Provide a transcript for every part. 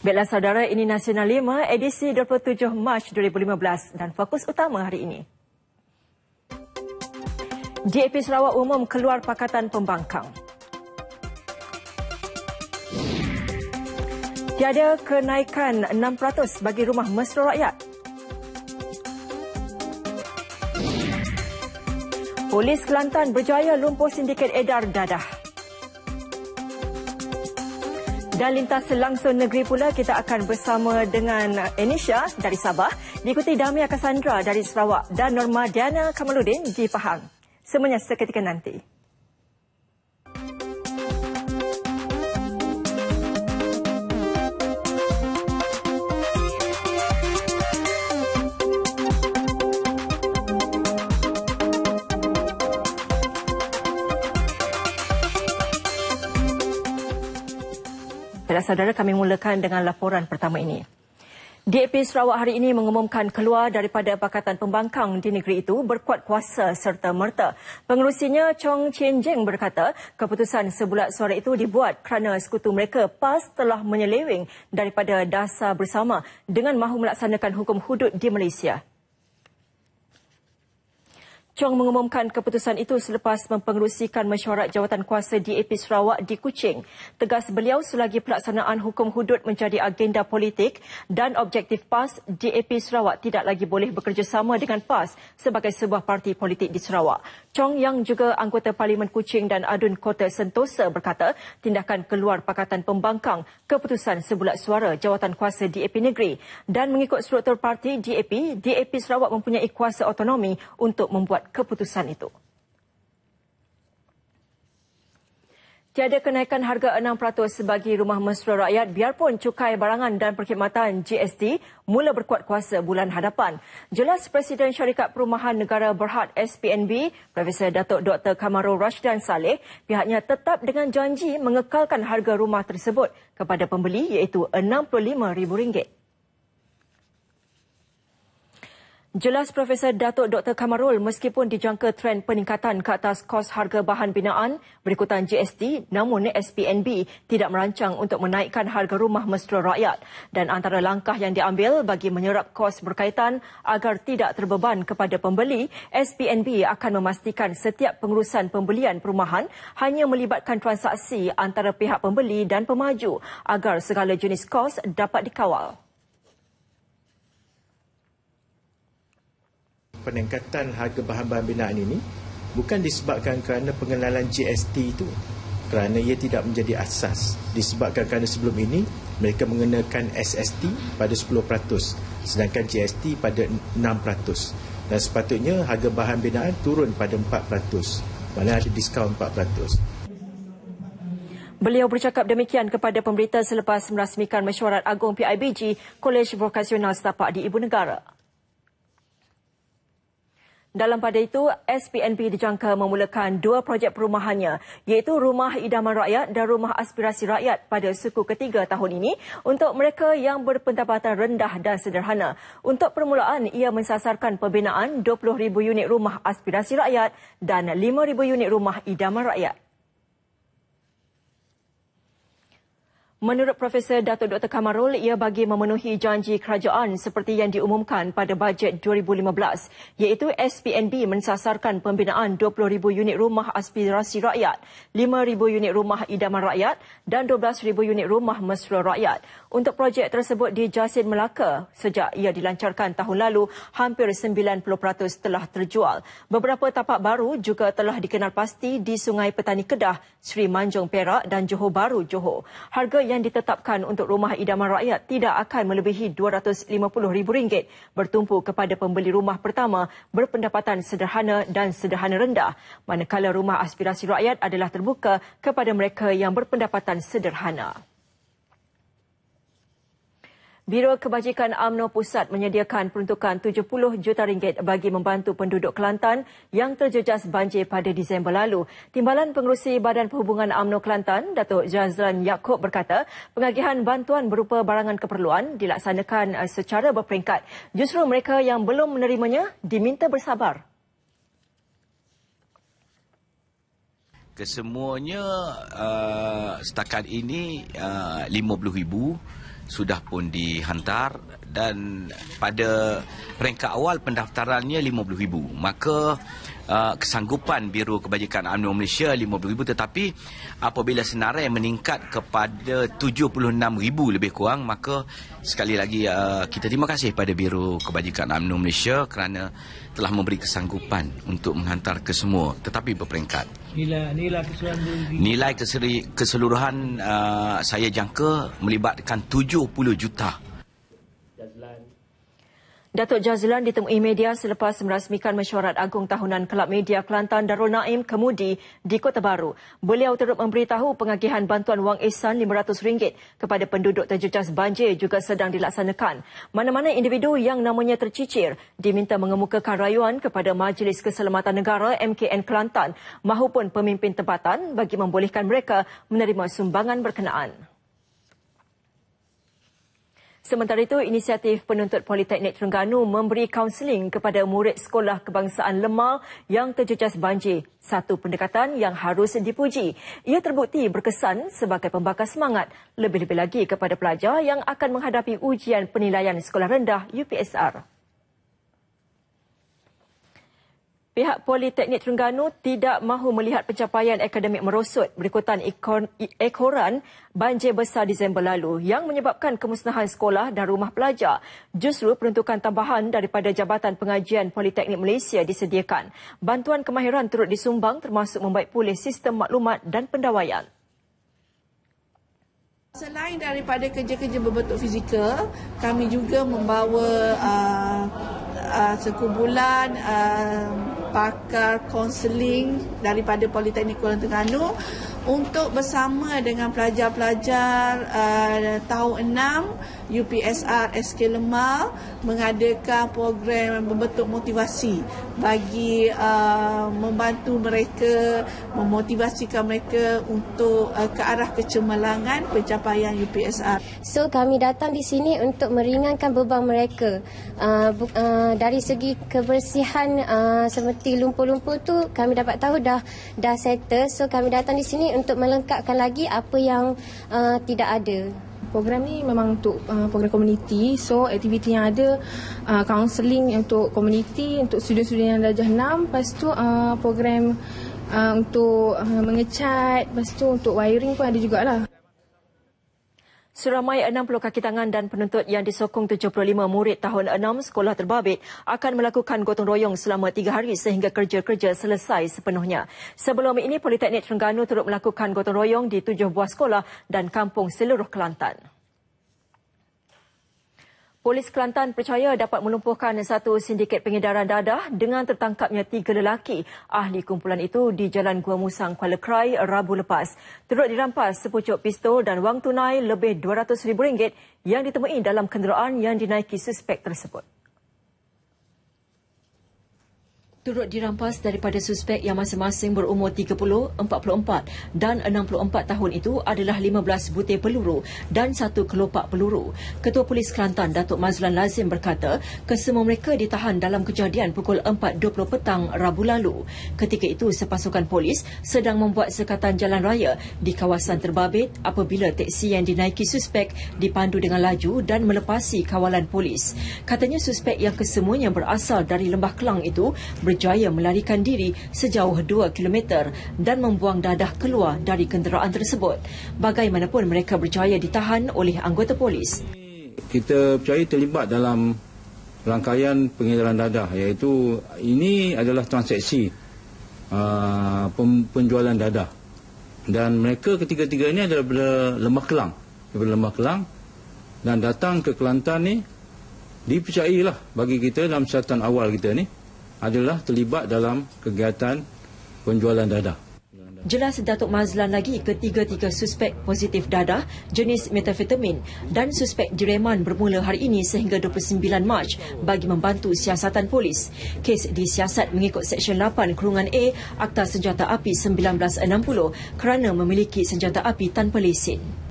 Baiklah saudara, ini Nasional 5 edisi 27 Mac 2015 dan fokus utama hari ini. DAP Sarawak umum keluar Pakatan Pembangkang. Tiada kenaikan 6% bagi rumah mesra rakyat. Polis Kelantan berjaya lumpuh sindiket edar dadah. Dan lintas langsung negeri pula, kita akan bersama dengan Anisha dari Sabah, diikuti Damia Cassandra dari Sarawak dan Norma Diana Kamaludin di Pahang. Semuanya seketika nanti. Saudara, kami mulakan dengan laporan pertama ini. DAP Sarawak hari ini mengumumkan keluar daripada Pakatan Pembangkang di negeri itu berkuat kuasa serta merta. Pengerusinya Chong Chien Jeng berkata keputusan sebulat suara itu dibuat kerana sekutu mereka PAS telah menyeleweng daripada dasar bersama dengan mahu melaksanakan hukum hudud di Malaysia. Chong mengumumkan keputusan itu selepas mempengerusikan mesyuarat jawatankuasa DAP Sarawak di Kuching. Tegas beliau, selagi pelaksanaan hukum hudud menjadi agenda politik dan objektif PAS, DAP Sarawak tidak lagi boleh bekerjasama dengan PAS sebagai sebuah parti politik di Sarawak. Chong yang juga anggota Parlimen Kuching dan Adun Kota Sentosa berkata tindakan keluar Pakatan Pembangkang keputusan sebulat suara jawatankuasa DAP negeri dan mengikut struktur parti DAP Sarawak mempunyai kuasa otonomi untuk membuat keputusan itu. Tiada kenaikan harga 6% bagi rumah mesra rakyat biarpun cukai barangan dan perkhidmatan GST mula berkuat kuasa bulan hadapan. Jelas Presiden Syarikat Perumahan Negara Berhad SPNB, Profesor Datuk Dr. Kamarul Rashdan Saleh, pihaknya tetap dengan janji mengekalkan harga rumah tersebut kepada pembeli iaitu RM65,000. Jelas Profesor Datuk Dr. Kamarul, meskipun dijangka trend peningkatan ke atas kos harga bahan binaan berikutan GST, namun SPNB tidak merancang untuk menaikkan harga rumah mesra rakyat. Dan antara langkah yang diambil bagi menyerap kos berkaitan agar tidak terbeban kepada pembeli, SPNB akan memastikan setiap pengurusan pembelian perumahan hanya melibatkan transaksi antara pihak pembeli dan pemaju agar segala jenis kos dapat dikawal. Peningkatan harga bahan-bahan binaan ini bukan disebabkan kerana pengenalan GST itu, kerana ia tidak menjadi asas. Disebabkan kerana sebelum ini mereka mengenakan SST pada 10%, sedangkan GST pada 6%. Dan sepatutnya harga bahan binaan turun pada 4%, mana ada diskaun 4%. Beliau bercakap demikian kepada pemberita selepas merasmikan mesyuarat agung PIBG Kolej Vokasional Setapak di Ibu Negara. Dalam pada itu, SPNB dijangka memulakan 2 projek perumahannya, iaitu Rumah Idaman Rakyat dan Rumah Aspirasi Rakyat pada suku ketiga tahun ini untuk mereka yang berpendapatan rendah dan sederhana. Untuk permulaan, ia mensasarkan pembinaan 20,000 unit rumah aspirasi rakyat dan 5,000 unit rumah idaman rakyat. Menurut Profesor Datuk Dr. Kamarul, ia bagi memenuhi janji kerajaan seperti yang diumumkan pada bajet 2015, iaitu SPNB mensasarkan pembinaan 20,000 unit rumah aspirasi rakyat, 5,000 unit rumah idaman rakyat dan 12,000 unit rumah mesra rakyat. Untuk projek tersebut di Jasin Melaka, sejak ia dilancarkan tahun lalu, hampir 90% telah terjual. Beberapa tapak baru juga telah dikenal pasti di Sungai Petani Kedah, Sri Manjung Perak dan Johor Bahru, Johor. Harga yang ditetapkan untuk rumah idaman rakyat tidak akan melebihi RM250,000, bertumpu kepada pembeli rumah pertama berpendapatan sederhana dan sederhana rendah, manakala rumah aspirasi rakyat adalah terbuka kepada mereka yang berpendapatan sederhana. Biro Kebajikan UMNO Pusat menyediakan peruntukan RM70 juta bagi membantu penduduk Kelantan yang terjejas banjir pada Disember lalu. Timbalan Pengerusi Badan Perhubungan UMNO Kelantan, Datuk Jazlan Yaakob berkata, pengagihan bantuan berupa barangan keperluan dilaksanakan secara berperingkat. Justru mereka yang belum menerimanya diminta bersabar. Kesemuanya setakat ini 50,000 sudah pun dihantar dan pada peringkat awal pendaftarannya 50,000. Maka kesanggupan Biro Kebajikan UMNO Malaysia 50,000, tetapi apabila senarai meningkat kepada 76,000 lebih kurang, maka sekali lagi kita terima kasih pada Biro Kebajikan UMNO Malaysia kerana telah memberi kesanggupan untuk menghantar ke semua, tetapi berperingkat. Nilai keseluruhan saya jangka melibatkan 70 juta. Datuk Jazlan ditemui media selepas merasmikan mesyuarat agung tahunan Kelab Media Kelantan Darul Naim Kemudi di Kota Baru. Beliau turut memberitahu pengagihan bantuan wang ihsan RM500 kepada penduduk terjejas banjir juga sedang dilaksanakan. Mana-mana individu yang namanya tercicir diminta mengemukakan rayuan kepada Majlis Keselamatan Negara MKN Kelantan mahupun pemimpin tempatan bagi membolehkan mereka menerima sumbangan berkenaan. Sementara itu, inisiatif penuntut Politeknik Terengganu memberi kaunseling kepada murid sekolah kebangsaan lemah yang terjejas banjir. Satu pendekatan yang harus dipuji. Ia terbukti berkesan sebagai pembakar semangat, lebih-lebih lagi kepada pelajar yang akan menghadapi ujian penilaian sekolah rendah UPSR. Pihak Politeknik Terengganu tidak mahu melihat pencapaian akademik merosot berikutan ekoran banjir besar Disember lalu yang menyebabkan kemusnahan sekolah dan rumah pelajar. Justru peruntukan tambahan daripada Jabatan Pengajian Politeknik Malaysia disediakan. Bantuan kemahiran turut disumbang termasuk membaik pulih sistem maklumat dan pendawaian. Selain daripada kerja-kerja berbentuk fizikal, kami juga membawa sekumpulan pakar konseling daripada Politeknik Kuala Terengganu untuk bersama dengan pelajar-pelajar tahun 6 UPSR SK Lemah mengadakan program berbentuk motivasi bagi membantu mereka, memotivasikan mereka untuk ke arah kecemerlangan pencapaian UPSR. So kami datang di sini untuk meringankan beban mereka. Dari segi kebersihan seperti lumpur-lumpur tu kami dapat tahu dah settle. So kami datang di sini untuk melengkapkan lagi apa yang tidak ada. Program ni memang untuk program komuniti. So aktiviti yang ada kaunseling untuk komuniti, untuk student-student yang darjah 6. Lepas tu program untuk mengecat. Lepas tu untuk wiring pun ada jugalah. Seramai 60 kaki tangan dan penuntut yang disokong 75 murid tahun 6 sekolah terbabit akan melakukan gotong royong selama 3 hari sehingga kerja-kerja selesai sepenuhnya. Sebelum ini, Politeknik Terengganu turut melakukan gotong royong di 7 buah sekolah dan kampung seluruh Kelantan. Polis Kelantan percaya dapat melumpuhkan satu sindiket pengedaran dadah dengan tertangkapnya 3 lelaki ahli kumpulan itu di Jalan Gua Musang, Kuala Krai, Rabu lepas. Turut dirampas sepucuk pistol dan wang tunai lebih RM200,000 yang ditemui dalam kenderaan yang dinaiki suspek tersebut. Turut dirampas daripada suspek yang masing-masing berumur 30, 44 dan 64 tahun itu adalah 15 butir peluru dan 1 kelopak peluru. Ketua Polis Kelantan, Datuk Mazlan Lazim berkata, kesemua mereka ditahan dalam kejadian pukul 4.20 petang Rabu lalu. Ketika itu, sepasukan polis sedang membuat sekatan jalan raya di kawasan terbabit apabila teksi yang dinaiki suspek dipandu dengan laju dan melepasi kawalan polis. Katanya suspek yang kesemuanya berasal dari Lembah Kelang itu berjaya melarikan diri sejauh 2 km dan membuang dadah keluar dari kenderaan tersebut. Bagaimanapun mereka berjaya ditahan oleh anggota polis. Kita percaya terlibat dalam rangkaian pengedaran dadah, iaitu ini adalah transaksi penjualan dadah. Dan mereka ketiga-tiga ini adalah daripada Lembah Kelang dan datang ke Kelantan ni dipercayailah bagi kita dalam catatan awal kita ni adalah terlibat dalam kegiatan penjualan dadah. Jelas Datuk Mazlan lagi ketiga-tiga suspek positif dadah jenis metafetamin dan suspek direman bermula hari ini sehingga 29 Mac bagi membantu siasatan polis. Kes disiasat mengikut Seksyen 8 Kurungan A Akta Senjata Api 1960 kerana memiliki senjata api tanpa lesen.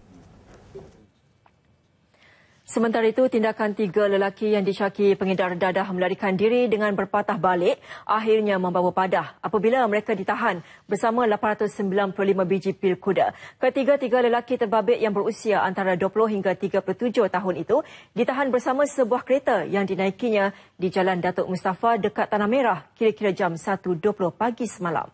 Sementara itu, tindakan 3 lelaki yang disyaki pengedar dadah melarikan diri dengan berpatah balik akhirnya membawa padah apabila mereka ditahan bersama 895 biji pil kuda. Ketiga-tiga lelaki terbabit yang berusia antara 20 hingga 37 tahun itu ditahan bersama sebuah kereta yang dinaikinya di Jalan Datuk Mustafa dekat Tanah Merah kira-kira jam 1.20 pagi semalam.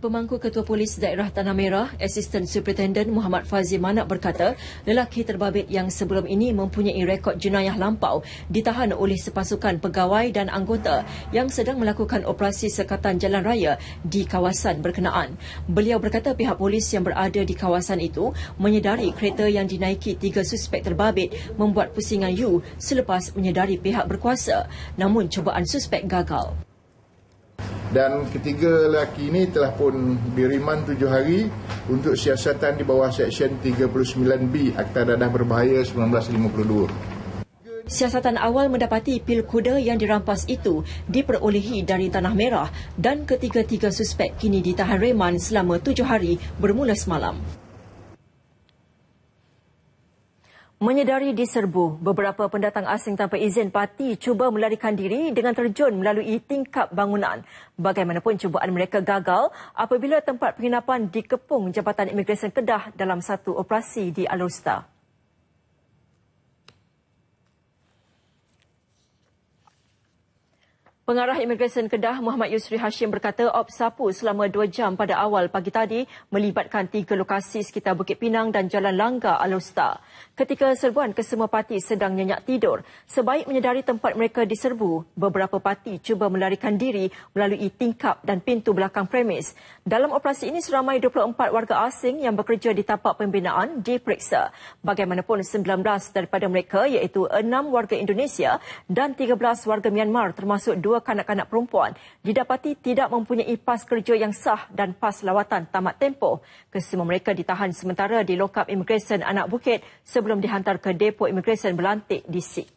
Pemangku Ketua Polis Daerah Tanah Merah, Asisten Superintendent Muhammad Fazil Manak berkata, lelaki terbabit yang sebelum ini mempunyai rekod jenayah lampau ditahan oleh sepasukan pegawai dan anggota yang sedang melakukan operasi sekatan jalan raya di kawasan berkenaan. Beliau berkata pihak polis yang berada di kawasan itu menyedari kereta yang dinaiki 3 suspek terbabit membuat pusingan U selepas menyedari pihak berkuasa. Namun cubaan suspek gagal. Dan ketiga lelaki ini telah pun diriman 7 hari untuk siasatan di bawah Seksyen 39B Akta Dadah Berbahaya 1952. Siasatan awal mendapati pil kuda yang dirampas itu diperolehi dari Tanah Merah dan ketiga-tiga suspek kini ditahan reman selama 7 hari bermula semalam. Menyedari diserbu, beberapa pendatang asing tanpa izin parti cuba melarikan diri dengan terjun melalui tingkap bangunan. Bagaimanapun cubaan mereka gagal apabila tempat penginapan dikepung Jabatan Imigresen Kedah dalam satu operasi di Alor. Pengarah Imigresen Kedah Muhammad Yusri Hashim berkata ops sapu selama 2 jam pada awal pagi tadi melibatkan 3 lokasi sekitar Bukit Pinang dan Jalan Langgar Alor. Ketika serbuan kesemua parti sedang nyenyak tidur, sebaik menyedari tempat mereka diserbu, beberapa parti cuba melarikan diri melalui tingkap dan pintu belakang premis. Dalam operasi ini seramai 24 warga asing yang bekerja di tapak pembinaan diperiksa. Bagaimanapun 19 daripada mereka iaitu 6 warga Indonesia dan 13 warga Myanmar termasuk 2 kanak-kanak perempuan didapati tidak mempunyai pas kerja yang sah dan pas lawatan tamat tempoh. Kesemua mereka ditahan sementara di lokap Imigresen Anak Bukit sebelum dihantar ke depo Imigresen Belantik di Sik.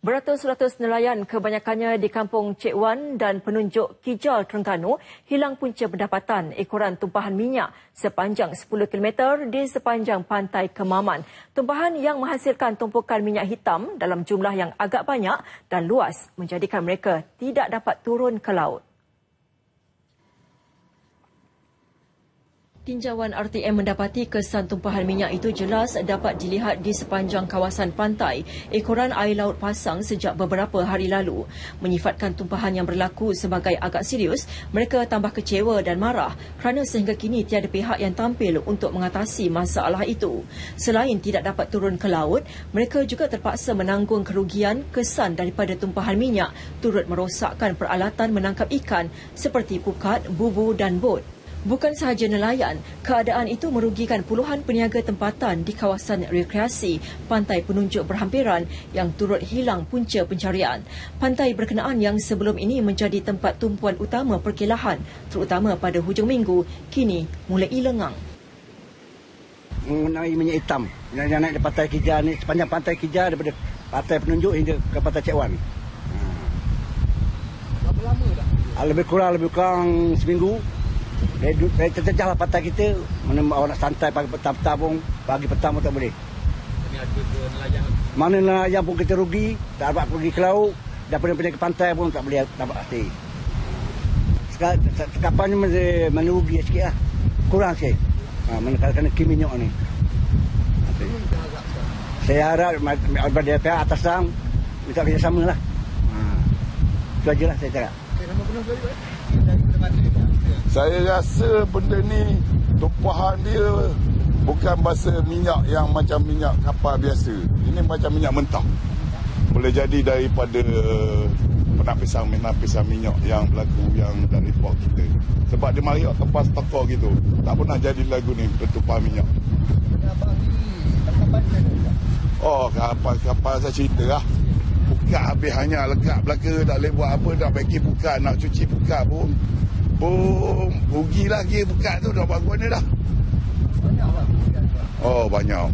Beratus-ratus nelayan kebanyakannya di Kampung Cik Wan dan Penunjuk Kijal, Terengganu hilang punca pendapatan ekoran tumpahan minyak sepanjang 10 km di sepanjang pantai Kemaman. Tumpahan yang menghasilkan tumpukan minyak hitam dalam jumlah yang agak banyak dan luas menjadikan mereka tidak dapat turun ke laut. Tinjauan RTM mendapati kesan tumpahan minyak itu jelas dapat dilihat di sepanjang kawasan pantai. Ekoran air laut pasang sejak beberapa hari lalu. Menyifatkan tumpahan yang berlaku sebagai agak serius, mereka tambah kecewa dan marah kerana sehingga kini tiada pihak yang tampil untuk mengatasi masalah itu. Selain tidak dapat turun ke laut, mereka juga terpaksa menanggung kerugian kesan daripada tumpahan minyak turut merosakkan peralatan menangkap ikan seperti pukat, bubu dan bot. Bukan sahaja nelayan, keadaan itu merugikan puluhan peniaga tempatan di kawasan rekreasi Pantai Penunjuk berhampiran yang turut hilang punca pencarian. Pantai berkenaan yang sebelum ini menjadi tempat tumpuan utama perkelahan, terutama pada hujung minggu, kini mulai lengang. Mengenai minyak hitam yang naik di Pantai Kija ni, sepanjang Pantai Kija daripada Pantai Penunjuk hingga ke Pantai Cik Wan. Berapa lama dah? Lebih kurang seminggu. Saya terjejahlah pantai kita, mana awak nak santai pagi petang pun, pagi petang pun tak boleh. Mana nelayan pun kita rugi, tak dapat pergi ke laut, daripada pergi ke pantai pun tak boleh dapat stay. Kapalnya mana rugi sikit lah, kurang sikit. Mana kena kim minyak ni. Saya harap daripada pihak atasan minta kerjasama lah. Itu aja lah saya cakap. Saya rasa benda ni tumpahan dia bukan bahasa minyak yang macam minyak kapal biasa. Ini macam minyak mentah. Boleh jadi daripada penapisan minyak yang berlaku yang dari port kita. Sebab dia mari kepas toko gitu. Tak pernah jadi lagu ni tumpahan minyak. Oh, kapal saya cerita lah. Buka habis hanya lekat belaka, tak boleh buat apa, dah bagi buka, nak cuci buka pun rugi lagi buka tu dah bagus ni dah. Oh banyak.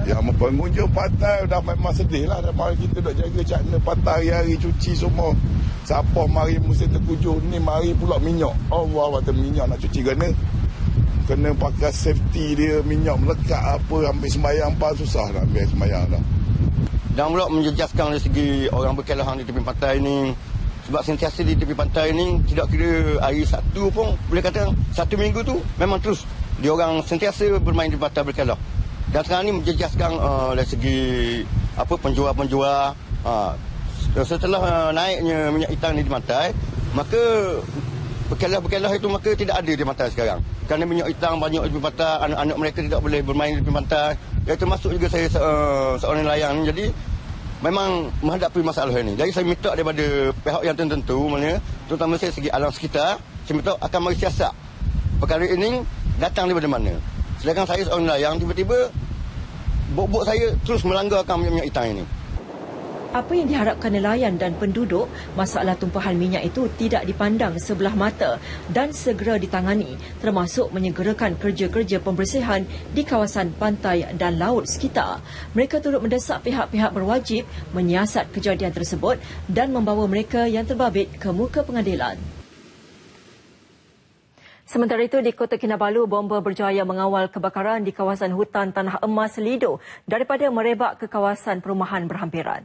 Yang pengunjung pantai dah memang sedih lah. Dah mari kita dah jaga cakna pantai hari-hari cuci semua. Siapa mari musim terkujuh ni mari pula minyak. Allah kata minyak nak cuci kena pakai safety dia, minyak melekat apa, ambil sembayang apa susah nak ambil sembayang dah. Dan pula menjejaskan dari segi orang berkelahan di tepi pantai ni. Sebab sentiasa di tepi pantai ni tidak kira hari Sabtu pun boleh kata satu minggu tu memang terus dia orang sentiasa bermain di pantai berkelah. Dan sekarang ni menjejaskan dari segi apa penjual-penjual. Setelah naiknya minyak hitam ni di pantai, maka berkelah-berkelah itu maka tidak ada di pantai sekarang. Kerana minyak hitam banyak di pantai, anak-anak mereka tidak boleh bermain di pantai. Ya, termasuk juga saya seorang nelayan. Jadi memang menghadapi masalah ini. Jadi saya minta daripada pihak yang tertentu, terutama saya segi alam sekitar, saya minta akan mari siasat perkara ini datang daripada mana. Sedangkan saya seorang nelayan, tiba-tiba bot-bot saya terus melanggarkan minyak hitam ini. Apa yang diharapkan nelayan dan penduduk, masalah tumpahan minyak itu tidak dipandang sebelah mata dan segera ditangani, termasuk menyegerakan kerja-kerja pembersihan di kawasan pantai dan laut sekitar. Mereka turut mendesak pihak-pihak berwajib menyiasat kejadian tersebut dan membawa mereka yang terbabit ke muka pengadilan. Sementara itu, di Kota Kinabalu, bomba berjaya mengawal kebakaran di kawasan hutan Tanah Emas Lido daripada merebak ke kawasan perumahan berhampiran.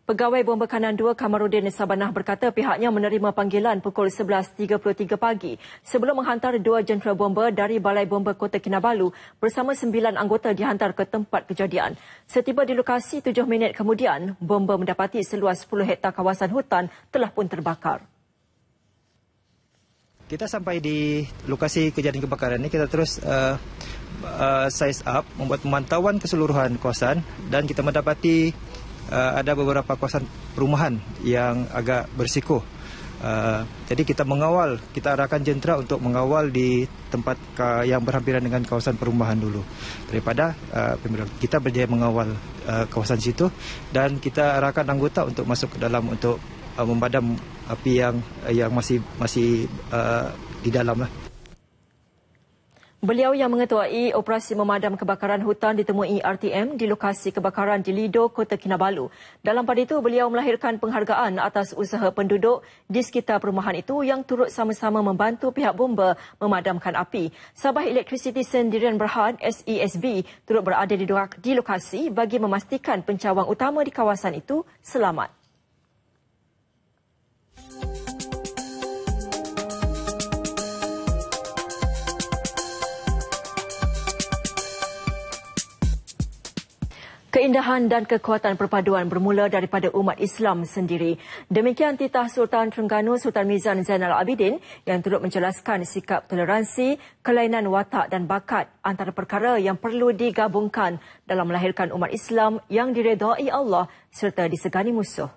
Pegawai Bomba Kanan 2 Kamarudin Sabanah berkata pihaknya menerima panggilan pukul 11.33 pagi sebelum menghantar 2 jentera bomba dari Balai Bomba Kota Kinabalu bersama 9 anggota dihantar ke tempat kejadian. Setiba di lokasi 7 minit kemudian, bomba mendapati seluas 10 hektar kawasan hutan telah pun terbakar. Kita sampai di lokasi kejadian kebakaran ini, kita terus size up, membuat pemantauan keseluruhan kawasan dan kita mendapati ada beberapa kawasan perumahan yang agak berisiko. Jadi kita arahkan jentera untuk mengawal di tempat yang berhampiran dengan kawasan perumahan dulu. Daripada kita berjaya mengawal kawasan situ dan kita arahkan anggota untuk masuk ke dalam untuk memadam api yang masih di dalam lah. Beliau yang mengetuai operasi memadam kebakaran hutan ditemui RTM di lokasi kebakaran di Lido, Kota Kinabalu. Dalam pada itu, beliau melahirkan penghargaan atas usaha penduduk di sekitar perumahan itu yang turut sama-sama membantu pihak bomba memadamkan api. Sabah Elektrisiti Sendirian Berhad SESB turut berada di lokasi bagi memastikan pencawang utama di kawasan itu selamat. Keindahan dan kekuatan perpaduan bermula daripada umat Islam sendiri. Demikian titah Sultan Terengganu Sultan Mizan Zainal Abidin yang turut menjelaskan sikap toleransi, kelainan watak dan bakat antara perkara yang perlu digabungkan dalam melahirkan umat Islam yang diredai Allah serta disegani musuh.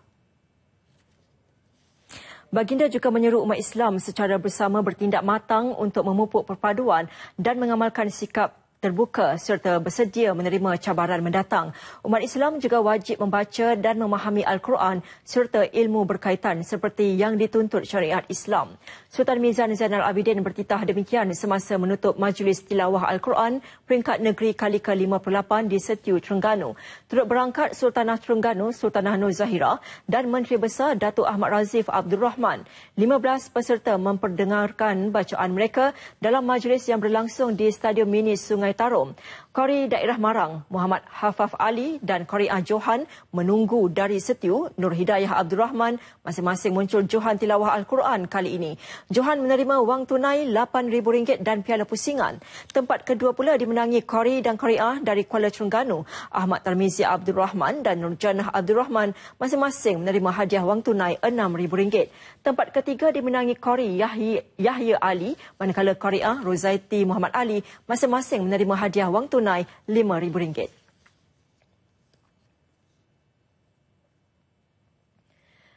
Baginda juga menyeru umat Islam secara bersama bertindak matang untuk memupuk perpaduan dan mengamalkan sikap terbuka serta bersedia menerima cabaran mendatang. Umat Islam juga wajib membaca dan memahami Al-Quran serta ilmu berkaitan seperti yang dituntut syariat Islam. Sultan Mizan Zainal Abidin bertitah demikian semasa menutup Majlis Tilawah Al-Quran peringkat negeri kali ke-58 di Setiu, Terengganu. Turut berangkat Sultanah Terengganu, Sultanah Nur Zahira dan Menteri Besar Datuk Ahmad Razif Abdul Rahman. 15 peserta memperdengarkan bacaan mereka dalam majlis yang berlangsung di Stadium Mini Sungai Tarum. Qari Daerah Marang Muhammad Hafaf Ali dan Qari Johan menunggu dari Setiu Nur Hidayah Abdul Rahman masing-masing muncul Johan Tilawah Al-Quran kali ini. Johan menerima wang tunai RM8,000 dan piala pusingan. Tempat kedua pula dimenangi Qari dan Qari'ah dari Kuala Terengganu Ahmad Tarmizi Abdul Rahman dan Nurjanah Abdul Rahman masing-masing menerima hadiah wang tunai RM6,000. Tempat ketiga dimenangi Qari Yahya Ali manakala Qari'ah Rozaiti Muhammad Ali masing-masing menerima hadiah wang tunai RM5,000.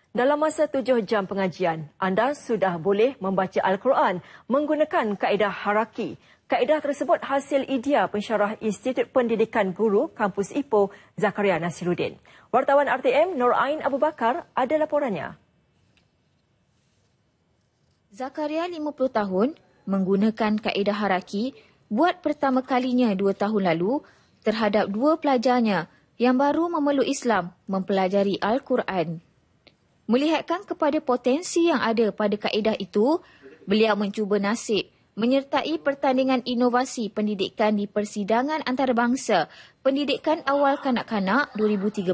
Dalam masa 7 jam pengajian, anda sudah boleh membaca Al-Quran menggunakan kaedah haraki. Kaedah tersebut hasil idea pensyarah Institut Pendidikan Guru Kampus Ipoh, Zakaria Nasiruddin. Wartawan RTM Nur Ain Abu Bakar ada laporannya. Zakaria 50 tahun menggunakan kaedah haraki buat pertama kalinya 2 tahun lalu terhadap 2 pelajarnya yang baru memeluk Islam mempelajari Al-Quran. Melihatkan kepada potensi yang ada pada kaedah itu, beliau mencuba nasib menyertai pertandingan inovasi pendidikan di Persidangan Antarabangsa Pendidikan Awal Kanak-Kanak 2013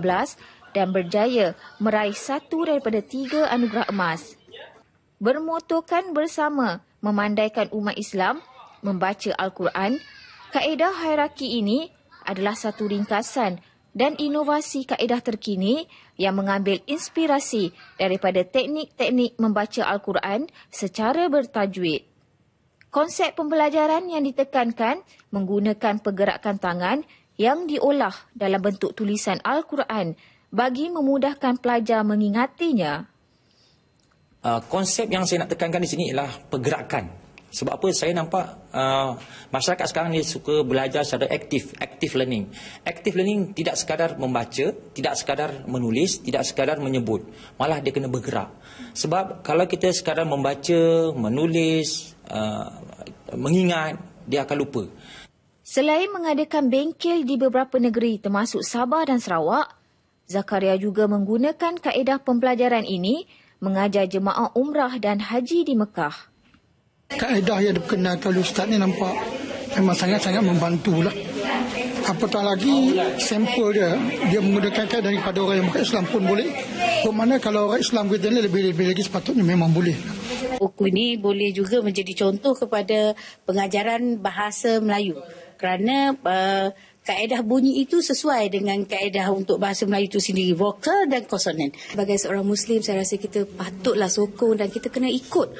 dan berjaya meraih 1 daripada 3 anugerah emas. Bermotokan bersama memandaikan umat Islam membaca Al-Quran, kaedah hierarki ini adalah satu ringkasan dan inovasi kaedah terkini yang mengambil inspirasi daripada teknik-teknik membaca Al-Quran secara bertajwid. Konsep pembelajaran yang ditekankan menggunakan pergerakan tangan yang diolah dalam bentuk tulisan Al-Quran bagi memudahkan pelajar mengingatinya. Konsep yang saya nak tekankan di sini ialah pergerakan. Sebab apa? Saya nampak masyarakat sekarang ni suka belajar secara active learning. Active learning tidak sekadar membaca, tidak sekadar menulis, tidak sekadar menyebut. Malah dia kena bergerak. Sebab kalau kita sekadar membaca, menulis, mengingat, dia akan lupa. Selain mengadakan bengkel di beberapa negeri termasuk Sabah dan Sarawak, Zakaria juga menggunakan kaedah pembelajaran ini mengajar jemaah umrah dan haji di Mekah. Kaedah yang diperkenalkan oleh Ustaz ni nampak memang sangat-sangat membantulah. Apatah lagi sampel dia menggunakan kaedah daripada orang yang bukan Islam pun boleh. Bermakna kalau orang Islam kita ni lebih lagi sepatutnya memang boleh. Buku ini boleh juga menjadi contoh kepada pengajaran bahasa Melayu kerana kaedah bunyi itu sesuai dengan kaedah untuk bahasa Melayu itu sendiri, vokal dan konsonan. Sebagai seorang Muslim, saya rasa kita patutlah sokong dan kita kena ikut.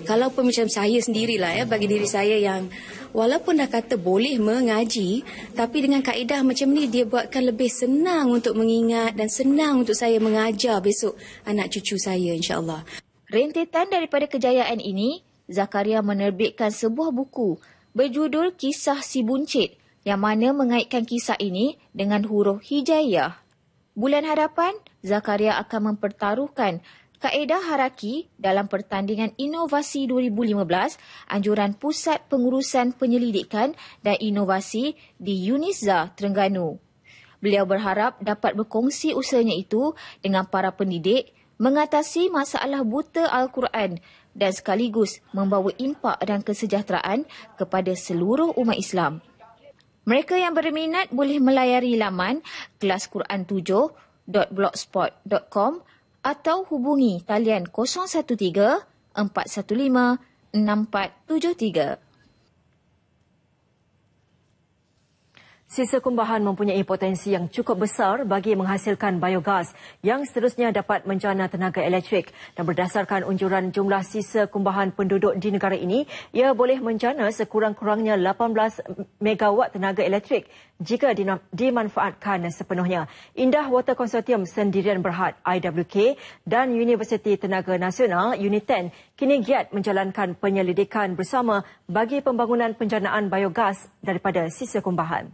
Kalau pun macam saya sendirilah bagi diri saya yang walaupun dah kata boleh mengaji, tapi dengan kaedah macam ni dia buatkan lebih senang untuk mengingat dan senang untuk saya mengajar besok anak cucu saya insya-Allah. Rentetan daripada kejayaan ini, Zakaria menerbitkan sebuah buku berjudul Kisah Si Buncit yang mana mengaitkan kisah ini dengan huruf hijaiyah. Bulan hadapan, Zakaria akan mempertaruhkan kaedah hierarki dalam pertandingan inovasi 2015 anjuran Pusat Pengurusan Penyelidikan dan Inovasi di UNISZA, Terengganu. Beliau berharap dapat berkongsi usahanya itu dengan para pendidik mengatasi masalah buta Al-Quran dan sekaligus membawa impak dan kesejahteraan kepada seluruh umat Islam. Mereka yang berminat boleh melayari laman kelas-Quran7.blogspot.com atau hubungi talian 013-415-6473. Sisa kumbahan mempunyai potensi yang cukup besar bagi menghasilkan biogas yang seterusnya dapat menjana tenaga elektrik. Dan berdasarkan unjuran jumlah sisa kumbahan penduduk di negara ini, ia boleh menjana sekurang-kurangnya 18 megawatt tenaga elektrik jika dimanfaatkan sepenuhnya. Indah Water Consortium Sendirian Berhad IWK dan Universiti Tenaga Nasional UNITEN kini giat menjalankan penyelidikan bersama bagi pembangunan penjanaan biogas daripada sisa kumbahan.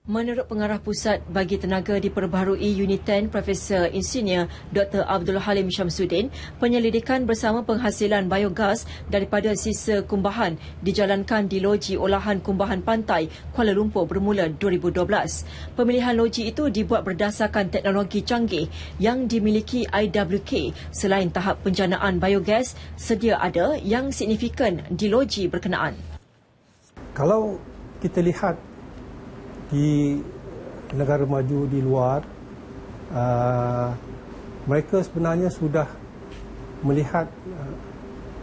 Menurut Pengarah Pusat Bagi Tenaga Diperbaharui UNITEN, Profesor Insinyur Dr. Abdul Halim Syamsuddin, penyelidikan bersama penghasilan biogas daripada sisa kumbahan dijalankan di Loji Olahan Kumbahan Pantai, Kuala Lumpur bermula 2012. Pemilihan loji itu dibuat berdasarkan teknologi canggih yang dimiliki IWK. Selain tahap penjanaan biogas, sedia ada yang signifikan di loji berkenaan. Kalau kita lihat di negara maju di luar, mereka sebenarnya sudah melihat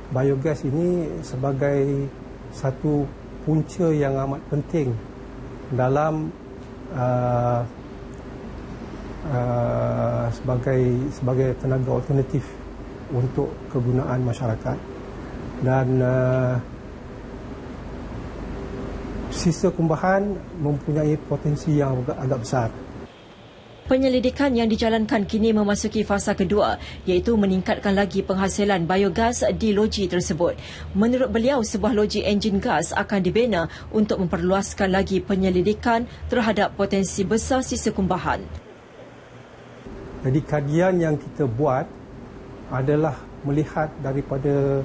biogas ini sebagai satu punca yang amat penting dalam sebagai tenaga alternatif untuk kegunaan masyarakat. Dan sisa kumbahan mempunyai potensi yang agak besar. Penyelidikan yang dijalankan kini memasuki fasa kedua, iaitu meningkatkan lagi penghasilan biogas di loji tersebut. Menurut beliau, sebuah loji enjin gas akan dibina untuk memperluaskan lagi penyelidikan terhadap potensi besar sisa kumbahan. Jadi kajian yang kita buat adalah melihat daripada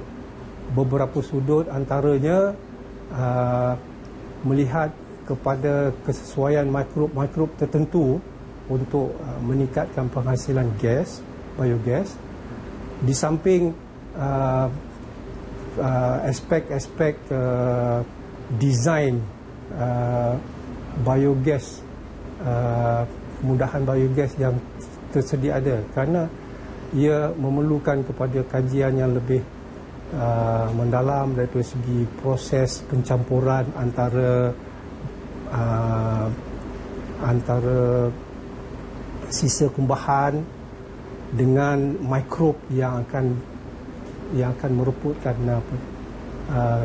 beberapa sudut, antaranya melihat kepada kesesuaian mikrob tertentu untuk meningkatkan penghasilan gas, biogas. Di samping aspek-aspek desain biogas, kemudahan biogas yang tersedia ada, kerana ia memerlukan kepada kajian yang lebih mendalam dari segi proses pencampuran antara sisa kumbahan dengan mikrob yang akan mereputkan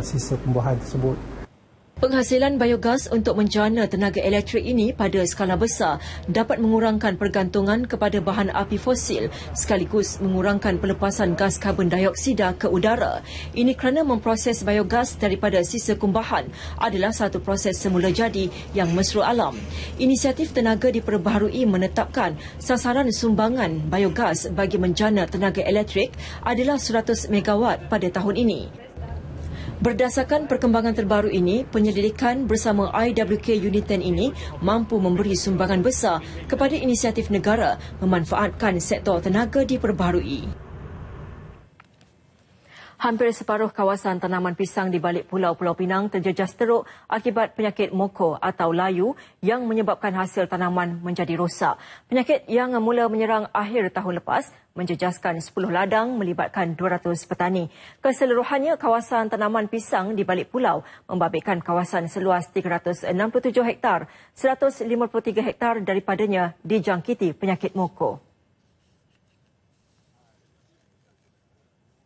sisa kumbahan tersebut. Penghasilan biogas untuk menjana tenaga elektrik ini pada skala besar dapat mengurangkan pergantungan kepada bahan api fosil sekaligus mengurangkan pelepasan gas karbon dioksida ke udara. Ini kerana memproses biogas daripada sisa kumbahan adalah satu proses semula jadi yang mesra alam. Inisiatif tenaga diperbaharui menetapkan sasaran sumbangan biogas bagi menjana tenaga elektrik adalah 100 megawatt pada tahun ini. Berdasarkan perkembangan terbaru ini, penyelidikan bersama IWK Unit 10 ini mampu memberi sumbangan besar kepada inisiatif negara memanfaatkan sektor tenaga diperbaharui. Hampir separuh kawasan tanaman pisang di balik Pulau Pinang terjejas teruk akibat penyakit moko atau layu yang menyebabkan hasil tanaman menjadi rosak. Penyakit yang mula menyerang akhir tahun lepas menjejaskan 10 ladang melibatkan 200 petani. Keseluruhannya kawasan tanaman pisang di balik pulau membabitkan kawasan seluas 367 hektar. 153 hektar daripadanya dijangkiti penyakit moko.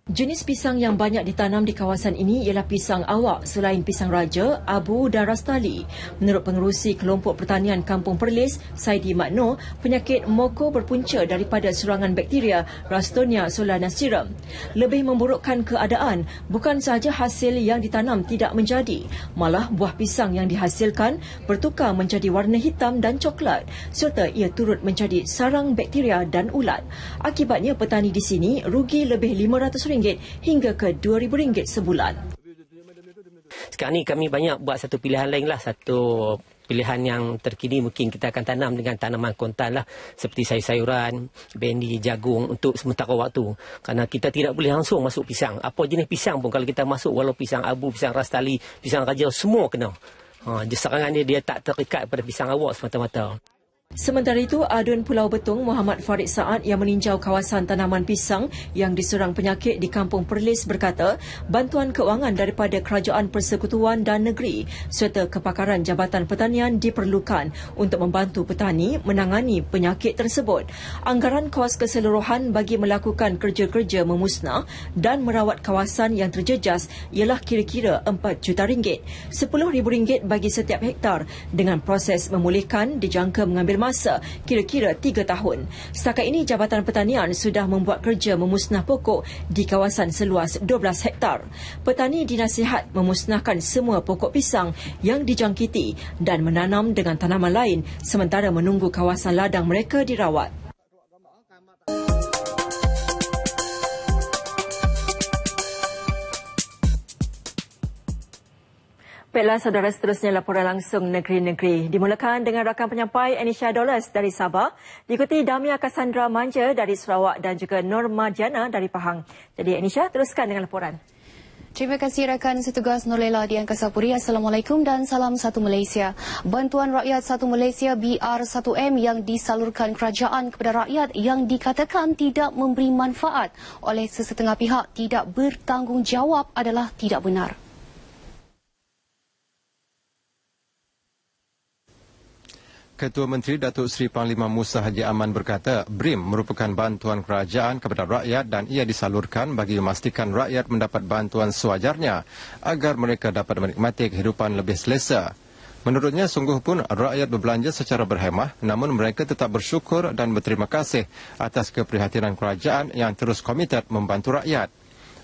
Jenis pisang yang banyak ditanam di kawasan ini ialah pisang awak selain pisang raja, abu dan rastali. Menurut pengerusi kelompok pertanian Kampung Perlis, Saidi Makno, penyakit moko berpunca daripada serangan bakteria Ralstonia solanacearum. Lebih memburukkan keadaan, bukan sahaja hasil yang ditanam tidak menjadi, malah buah pisang yang dihasilkan bertukar menjadi warna hitam dan coklat serta ia turut menjadi sarang bakteria dan ulat. Akibatnya petani di sini rugi lebih RM500 hingga ke RM2,000 sebulan. Sekarang ni kami banyak buat satu pilihan lain lah. Satu pilihan yang terkini mungkin kita akan tanam dengan tanaman kontan lah. Seperti sayur-sayuran, bendi, jagung untuk sementara waktu. Kerana kita tidak boleh langsung masuk pisang. Apa jenis pisang pun kalau kita masuk, walau pisang abu, pisang rastali, pisang raja, semua kena. Serangan dia tak terikat pada pisang awak semata-mata. Sementara itu, Adun Pulau Betung Muhammad Farid Saad yang meninjau kawasan tanaman pisang yang diserang penyakit di Kampung Perlis berkata, bantuan keuangan daripada Kerajaan Persekutuan dan Negeri serta kepakaran Jabatan Pertanian diperlukan untuk membantu petani menangani penyakit tersebut. Anggaran kos keseluruhan bagi melakukan kerja-kerja memusnah dan merawat kawasan yang terjejas ialah kira-kira RM4 juta, RM10,000 bagi setiap hektar dengan proses memulihkan dijangka mengambil masa kira-kira 3 tahun. Setakat ini Jabatan Pertanian sudah membuat kerja memusnah pokok di kawasan seluas 12 hektar. Petani dinasihat memusnahkan semua pokok pisang yang dijangkiti dan menanam dengan tanaman lain sementara menunggu kawasan ladang mereka dirawat. Baiklah saudara, seterusnya laporan langsung negeri-negeri. Dimulakan dengan rakan penyampai Anisha Dollars dari Sabah, diikuti Damia Cassandra Manja dari Sarawak dan juga Norma Diana dari Pahang. Jadi Anisha, teruskan dengan laporan. Terima kasih rakan setugas Norlela di Angkasa Puri. Assalamualaikum dan salam satu Malaysia. Bantuan rakyat satu Malaysia BR1M yang disalurkan kerajaan kepada rakyat yang dikatakan tidak memberi manfaat oleh sesetengah pihak tidak bertanggungjawab adalah tidak benar. Ketua Menteri Datuk Seri Panglima Musa Haji Aman berkata, BRIM merupakan bantuan kerajaan kepada rakyat dan ia disalurkan bagi memastikan rakyat mendapat bantuan sewajarnya agar mereka dapat menikmati kehidupan lebih selesa. Menurutnya, sungguh pun rakyat berbelanja secara berhemah, namun mereka tetap bersyukur dan berterima kasih atas keprihatinan kerajaan yang terus komited membantu rakyat.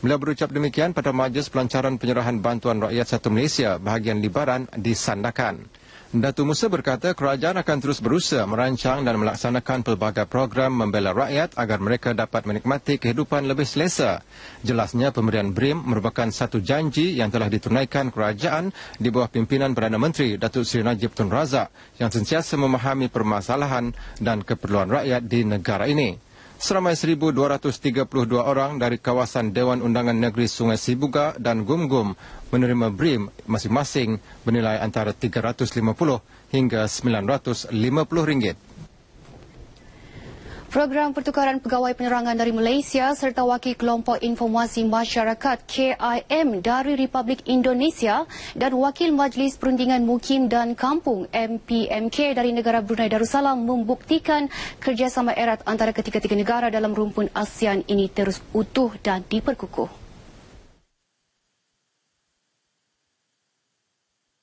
Beliau berucap demikian pada majlis pelancaran penyerahan bantuan rakyat satu Malaysia bahagian Libaran di Sandakan. Datuk Musa berkata kerajaan akan terus berusaha merancang dan melaksanakan pelbagai program membela rakyat agar mereka dapat menikmati kehidupan lebih selesa. Jelasnya pemberian BRIM merupakan satu janji yang telah ditunaikan kerajaan di bawah pimpinan Perdana Menteri Datuk Seri Najib Tun Razak yang sentiasa memahami permasalahan dan keperluan rakyat di negara ini. Seramai 1,232 orang dari kawasan Dewan Undangan Negeri Sungai Sibuga dan Gum-Gum menerima BRIM masing-masing bernilai antara RM350 hingga RM950. Program Pertukaran Pegawai Penerangan dari Malaysia serta Wakil Kelompok Informasi Masyarakat KIM dari Republik Indonesia dan Wakil Majlis Perundingan Mukim dan Kampung MPMK dari negara Brunei Darussalam membuktikan kerjasama erat antara ketiga-tiga negara dalam rumpun ASEAN ini terus utuh dan diperkukuh.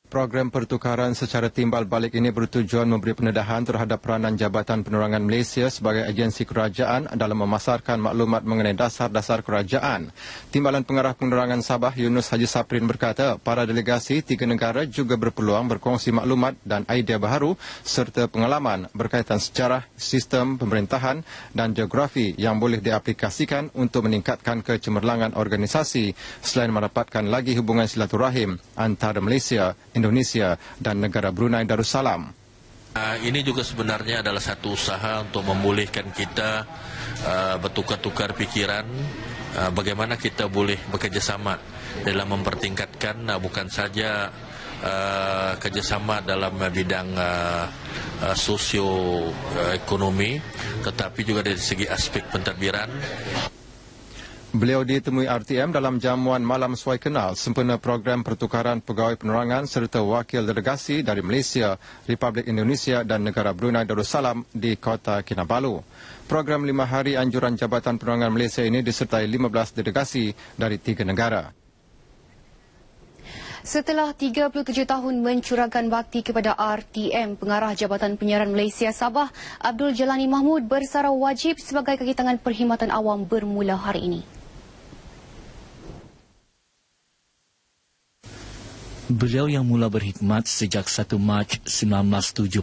Program pertukaran secara timbal balik ini bertujuan memberi pendedahan terhadap peranan Jabatan Penerangan Malaysia sebagai agensi kerajaan dalam memasarkan maklumat mengenai dasar-dasar kerajaan. Timbalan Pengarah Penerangan Sabah Yunus Haji Saprin berkata, para delegasi tiga negara juga berpeluang berkongsi maklumat dan idea baharu serta pengalaman berkaitan sejarah, sistem pemerintahan dan geografi yang boleh diaplikasikan untuk meningkatkan kecemerlangan organisasi selain merapatkan lagi hubungan silaturahim antara Malaysia, Indonesia dan negara Brunei Darussalam. Ini juga sebenarnya adalah satu usaha untuk membolehkan kita bertukar-tukar pikiran bagaimana kita boleh bekerjasama dalam mempertingkatkan bukan saja kerjasama dalam bidang sosio-ekonomi tetapi juga dari segi aspek pentadbiran. Beliau ditemui RTM dalam jamuan malam suai kenal sempena program pertukaran pegawai penerangan serta wakil delegasi dari Malaysia, Republik Indonesia dan negara Brunei Darussalam di Kota Kinabalu. Program 5 hari anjuran Jabatan Penerangan Malaysia ini disertai 15 delegasi dari 3 negara. Setelah 37 tahun mencurahkan bakti kepada RTM, Pengarah Jabatan Penyiaran Malaysia Sabah, Abdul Jalani Mahmud bersara wajib sebagai kaki tangan perkhidmatan awam bermula hari ini. Beliau yang mula berkhidmat sejak 1 Mac 1978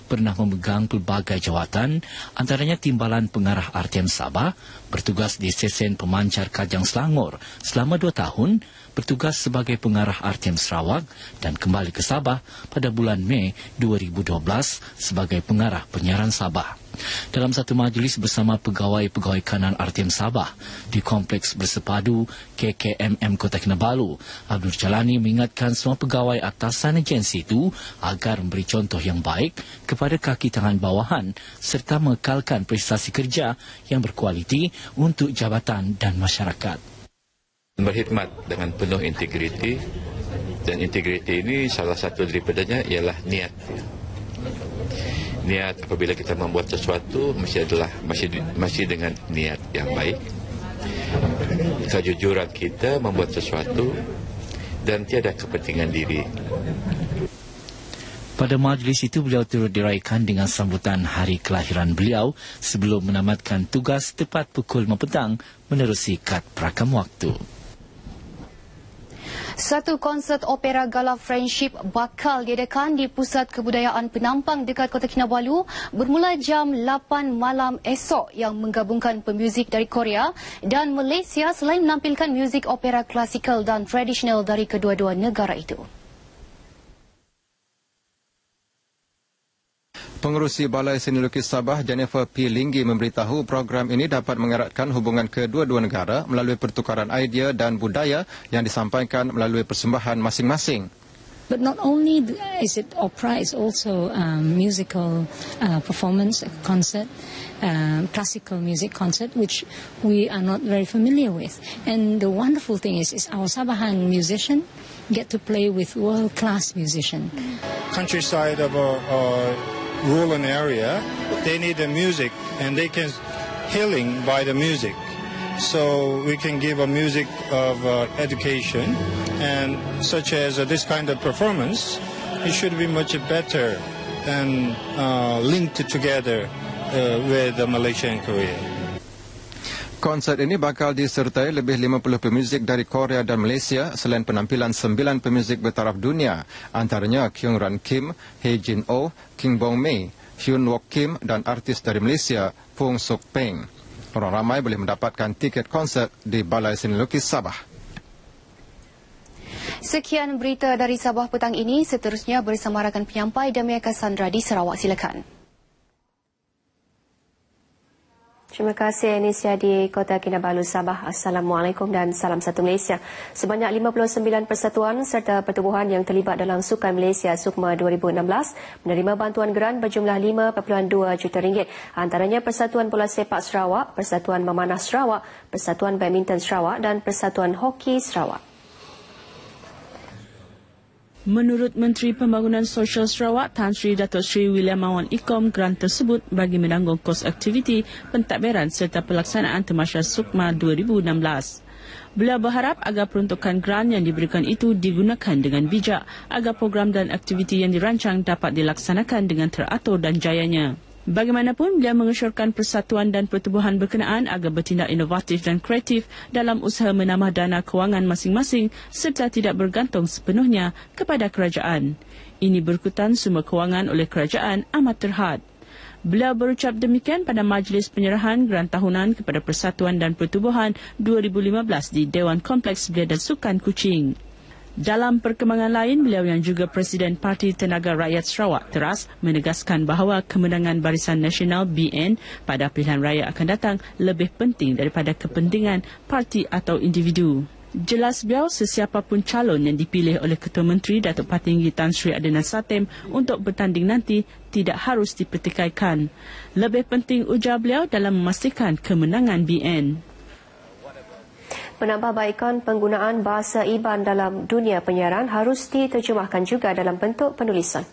pernah memegang pelbagai jawatan, antaranya Timbalan Pengarah RTM Sabah, bertugas di Sesen Pemancar Kajang Selangor selama 2 tahun, bertugas sebagai Pengarah RTM Sarawak dan kembali ke Sabah pada bulan Mei 2012 sebagai Pengarah Penyiaran Sabah. Dalam satu majlis bersama pegawai-pegawai kanan RTM Sabah di Kompleks Bersepadu KKMM Kota Kinabalu, Abdul Jalani mengingatkan semua pegawai atasan agensi itu agar memberi contoh yang baik kepada kaki tangan bawahan serta mengekalkan prestasi kerja yang berkualiti untuk jabatan dan masyarakat. Berkhidmat dengan penuh integriti, dan integriti ini salah satu daripadanya ialah niat. Niat apabila kita membuat sesuatu masih dengan niat yang baik. Kejujuran kita membuat sesuatu dan tiada kepentingan diri. Pada majlis itu beliau turut diraikan dengan sambutan hari kelahiran beliau sebelum menamatkan tugas tepat pukul 5 petang menerusi kad perakam waktu. Satu konsert opera gala Friendship bakal diadakan di Pusat Kebudayaan Penampang dekat Kota Kinabalu bermula jam 8 malam esok yang menggabungkan pemuzik dari Korea dan Malaysia selain menampilkan muzik opera klasikal dan tradisional dari kedua-dua negara itu. Pengerusi Balai Seni Lukis Sabah, Jennifer P. Linggi memberitahu program ini dapat mengeratkan hubungan kedua-dua negara melalui pertukaran idea dan budaya yang disampaikan melalui persembahan masing-masing. But not only is it opera, it's also musical performance, concert, classical music concert, which we are not very familiar with. And the wonderful thing is our Sabahan musician get to play with world-class musician. Countryside of a rural area, they need the music and they can healing by the music. So we can give a music of education and such as this kind of performance, it should be much better and linked together with Malaysia and Korea. Konsert ini bakal disertai lebih 50 pemuzik dari Korea dan Malaysia selain penampilan 9 pemuzik bertaraf dunia, antaranya Kyung Ran Kim, Hee Jin Oh, Kim Bong Mei, Hyun Wook Kim dan artis dari Malaysia, Pung Suk Peng. Orang ramai boleh mendapatkan tiket konsert di Balai Seni Lukis Sabah. Sekian berita dari Sabah petang ini. Seterusnya bersama rakan penyampai Damia Cassandra di Sarawak. Silakan. Terima kasih Anisya di Kota Kinabalu, Sabah. Assalamualaikum dan salam satu Malaysia. Sebanyak 59 persatuan serta pertubuhan yang terlibat dalam Sukan Malaysia Sukma 2016 menerima bantuan geran berjumlah 5.2 juta ringgit. Antaranya Persatuan Bola Sepak Sarawak, Persatuan Memanah Sarawak, Persatuan Badminton Sarawak dan Persatuan Hoki Sarawak. Menurut Menteri Pembangunan Sosial Sarawak, Tan Sri Datuk Sri William Awan Ikom, geran tersebut bagi menanggung kos aktiviti, pentadbiran serta pelaksanaan Tamasya Sukma 2016. Beliau berharap agar peruntukan geran yang diberikan itu digunakan dengan bijak agar program dan aktiviti yang dirancang dapat dilaksanakan dengan teratur dan jayanya. Bagaimanapun, beliau mengesyorkan persatuan dan pertubuhan berkenaan agar bertindak inovatif dan kreatif dalam usaha menambah dana kewangan masing-masing serta tidak bergantung sepenuhnya kepada kerajaan. Ini berikutan sumber kewangan oleh kerajaan amat terhad. Beliau berucap demikian pada majlis penyerahan geran tahunan kepada Persatuan dan Pertubuhan 2015 di Dewan Kompleks Belia dan Sukan Kuching. Dalam perkembangan lain, beliau yang juga Presiden Parti Tenaga Rakyat Sarawak teras menegaskan bahawa kemenangan Barisan Nasional BN pada pilihan raya akan datang lebih penting daripada kepentingan parti atau individu. Jelas beliau, sesiapapun calon yang dipilih oleh Ketua Menteri Datuk Patinggi Tan Sri Adnan Satem untuk bertanding nanti tidak harus dipertikaikan. Lebih penting, ujar beliau, dalam memastikan kemenangan BN. Penambahbaikan penggunaan bahasa Iban dalam dunia penyiaran harus diterjemahkan juga dalam bentuk penulisan.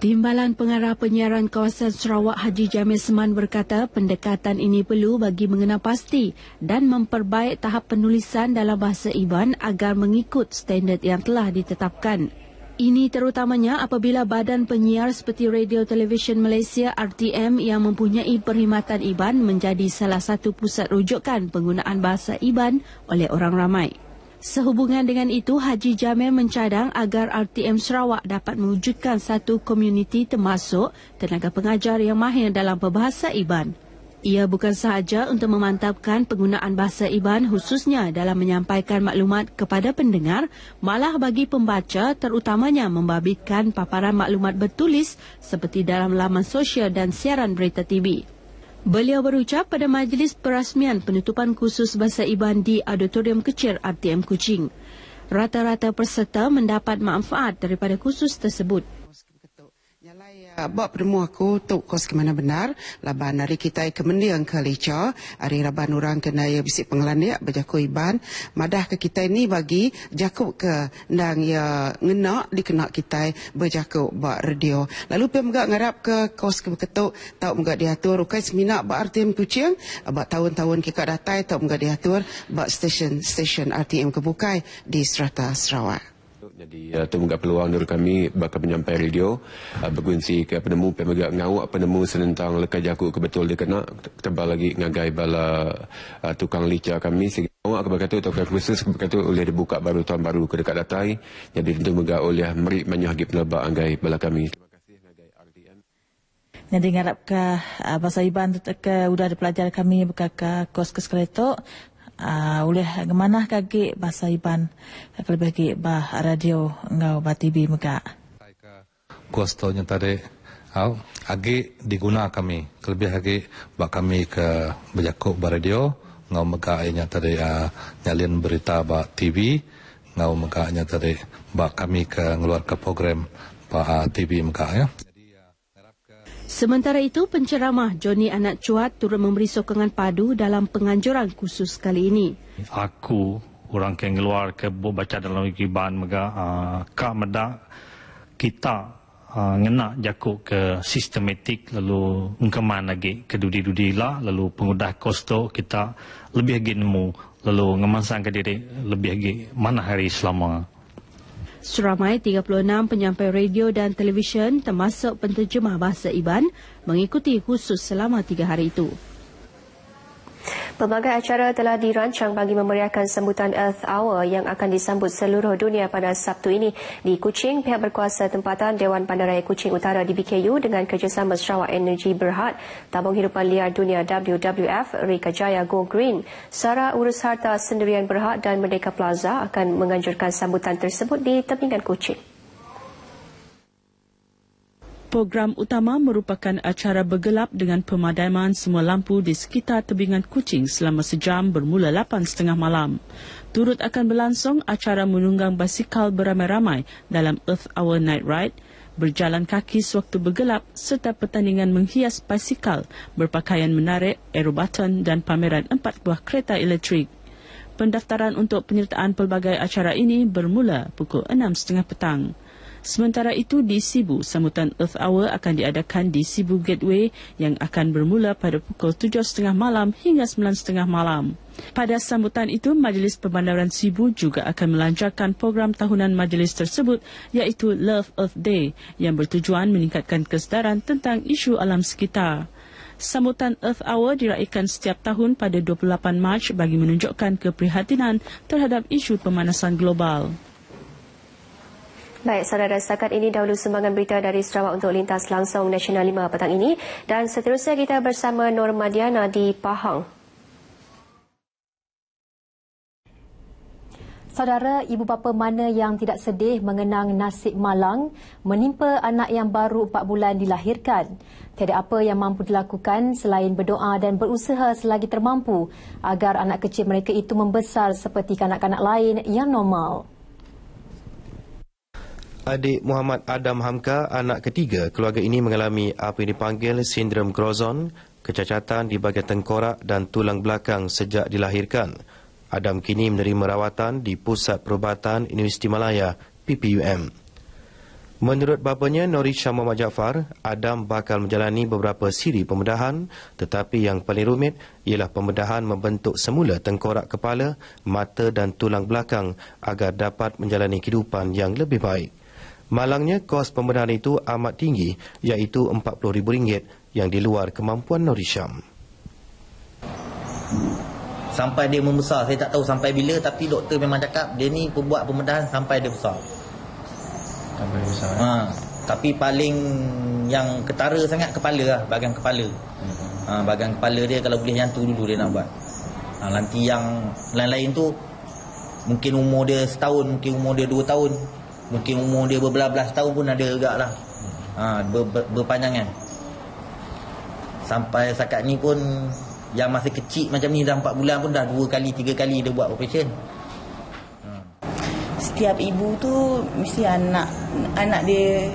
Timbalan Pengarah Penyiaran Kawasan Sarawak Haji Jamil Seman berkata pendekatan ini perlu bagi mengenal pasti dan memperbaik tahap penulisan dalam bahasa Iban agar mengikut standard yang telah ditetapkan. Ini terutamanya apabila badan penyiar seperti Radio Television Malaysia RTM yang mempunyai perkhidmatan Iban menjadi salah satu pusat rujukan penggunaan bahasa Iban oleh orang ramai. Sehubungan dengan itu, Haji Jamil mencadang agar RTM Sarawak dapat mewujudkan satu komuniti termasuk tenaga pengajar yang mahir dalam berbahasa Iban. Ia bukan sahaja untuk memantapkan penggunaan bahasa Iban khususnya dalam menyampaikan maklumat kepada pendengar, malah bagi pembaca terutamanya membabitkan paparan maklumat bertulis seperti dalam laman sosial dan siaran berita TV. Beliau berucap pada majlis perasmian penutupan kursus bahasa Iban di Auditorium Kecil RTM Kuching. Rata-rata peserta mendapat manfaat daripada kursus tersebut. Buat pertemu aku tuk kos ke mana benar laban hari kita kemendiang ke Leca hari laban orang kena ya bisik penglan dia berjaku Iban madah ke kita ini bagi jakuk ke ndang ya ngena dikena kita berjaku buat radio lalu pergi megak ngarap ke kos ke ketuk tau megak diatur ukai seminak buat RTM Kuching buat tahun-tahun kita datai tau megak diatur buat stesen RTM kebukai di Strata Sarawak. Jadi terbuka peluang dari kami bakal menyampai radio berkunci ke penemu pemegak ngawak penemu senentang lekat jaku kebetul dia kena tebal lagi ngagai bala tukang lica kami sehingga awak keberkata tukang khusus keberkata oleh dibuka baru tahun baru ke dekat datai jadi tentu megak oleh merik banyak lagi penelbak ngagai bala kami. Jadi ngarap ke bahasa Iban ke udah dipelajari kami buka ke kos ke sekreto oleh kemana kaki bahasa Iban lebih lagi bah radio ngau bah TV muka kostonya tadi agi diguna kami lebih lagi bah kami ke berjakuk bah radio ngau muka nya tadi nyalin berita bah TV ngau muka nya tadi bah kami ke ngeluar ke program bah TV muka ya. Sementara itu, penceramah Johnny Anak Cuat turut memberi sokongan padu dalam penganjuran khusus kali ini. Aku, orang yang keluar ke baca dalam Iban, kak meda kita ngena jakuk ke sistematik, lalu ungkaman lagi ke dudi-dudi lah, lalu pengudah kosto kita lebih lagi nemu, lalu ngemasang ke diri lebih lagi mana hari selama. Seramai 36 penyampai radio dan televisyen termasuk penterjemah bahasa Iban mengikuti khusus selama 3 hari itu. Pelbagai acara telah dirancang bagi memeriahkan sambutan Earth Hour yang akan disambut seluruh dunia pada Sabtu ini. Di Kuching, pihak berkuasa tempatan Dewan Bandaraya Kuching Utara DBKU dengan kerjasama Sarawak Energy Berhad, Tabung Hidupan Liar Dunia WWF, Rika Jaya Go Green, Sara Urus Harta Sendirian Berhad dan Merdeka Plaza akan menganjurkan sambutan tersebut di tebingan Kuching. Program utama merupakan acara bergelap dengan pemadaman semua lampu di sekitar tebingan Kuching selama sejam bermula 8.30 malam. Turut akan berlangsung acara menunggang basikal beramai-ramai dalam Earth Hour Night Ride, berjalan kaki sewaktu bergelap serta pertandingan menghias basikal, berpakaian menarik, aerobaton dan pameran 4 buah kereta elektrik. Pendaftaran untuk penyertaan pelbagai acara ini bermula pukul 6.30 petang. Sementara itu di Sibu, sambutan Earth Hour akan diadakan di Sibu Gateway yang akan bermula pada pukul 7.30 malam hingga 9.30 malam. Pada sambutan itu, Majlis Perbandaran Sibu juga akan melancarkan program tahunan majlis tersebut iaitu Love Earth Day yang bertujuan meningkatkan kesedaran tentang isu alam sekitar. Sambutan Earth Hour diraikan setiap tahun pada 28 Mac bagi menunjukkan keprihatinan terhadap isu pemanasan global. Baik, saudara, setakat ini dahulu sumbangan berita dari Sarawak untuk Lintas Langsung Nasional 5 petang ini dan seterusnya kita bersama Nur Madiana di Pahang. Saudara, ibu bapa mana yang tidak sedih mengenang nasib malang menimpa anak yang baru 4 bulan dilahirkan? Tiada apa yang mampu dilakukan selain berdoa dan berusaha selagi termampu agar anak kecil mereka itu membesar seperti kanak-kanak lain yang normal. Adik Muhammad Adam Hamka, anak ketiga keluarga ini mengalami apa yang dipanggil sindrom Grozon, kecacatan di bahagian tengkorak dan tulang belakang sejak dilahirkan. Adam kini menerima rawatan di Pusat Perubatan Universiti Malaya, PPUM. Menurut bapanya, Norisha Muhammad Jaafar, Adam bakal menjalani beberapa siri pembedahan, tetapi yang paling rumit ialah pembedahan membentuk semula tengkorak kepala, mata dan tulang belakang agar dapat menjalani kehidupan yang lebih baik. Malangnya, kos pembedahan itu amat tinggi, iaitu RM40,000 yang di luar kemampuan Norisham. Sampai dia membesar, saya tak tahu sampai bila, tapi doktor memang cakap dia ni buat pembedahan sampai dia besar. Sampai besar. Tapi paling yang ketara sangat kepala lah, bahagian kepala. Bahagian kepala dia kalau boleh yang tu dulu dia nak buat. Nanti yang lain-lain tu mungkin umur dia setahun, mungkin umur dia 2 tahun. Mungkin umur dia berbelas-belas tahun pun ada agak lah. Berpanjangan. Sampai setakat ni pun yang masih kecil macam ni dah 4 bulan pun dah 2 kali 3 kali dia buat operation. Setiap ibu tu mesti anak dia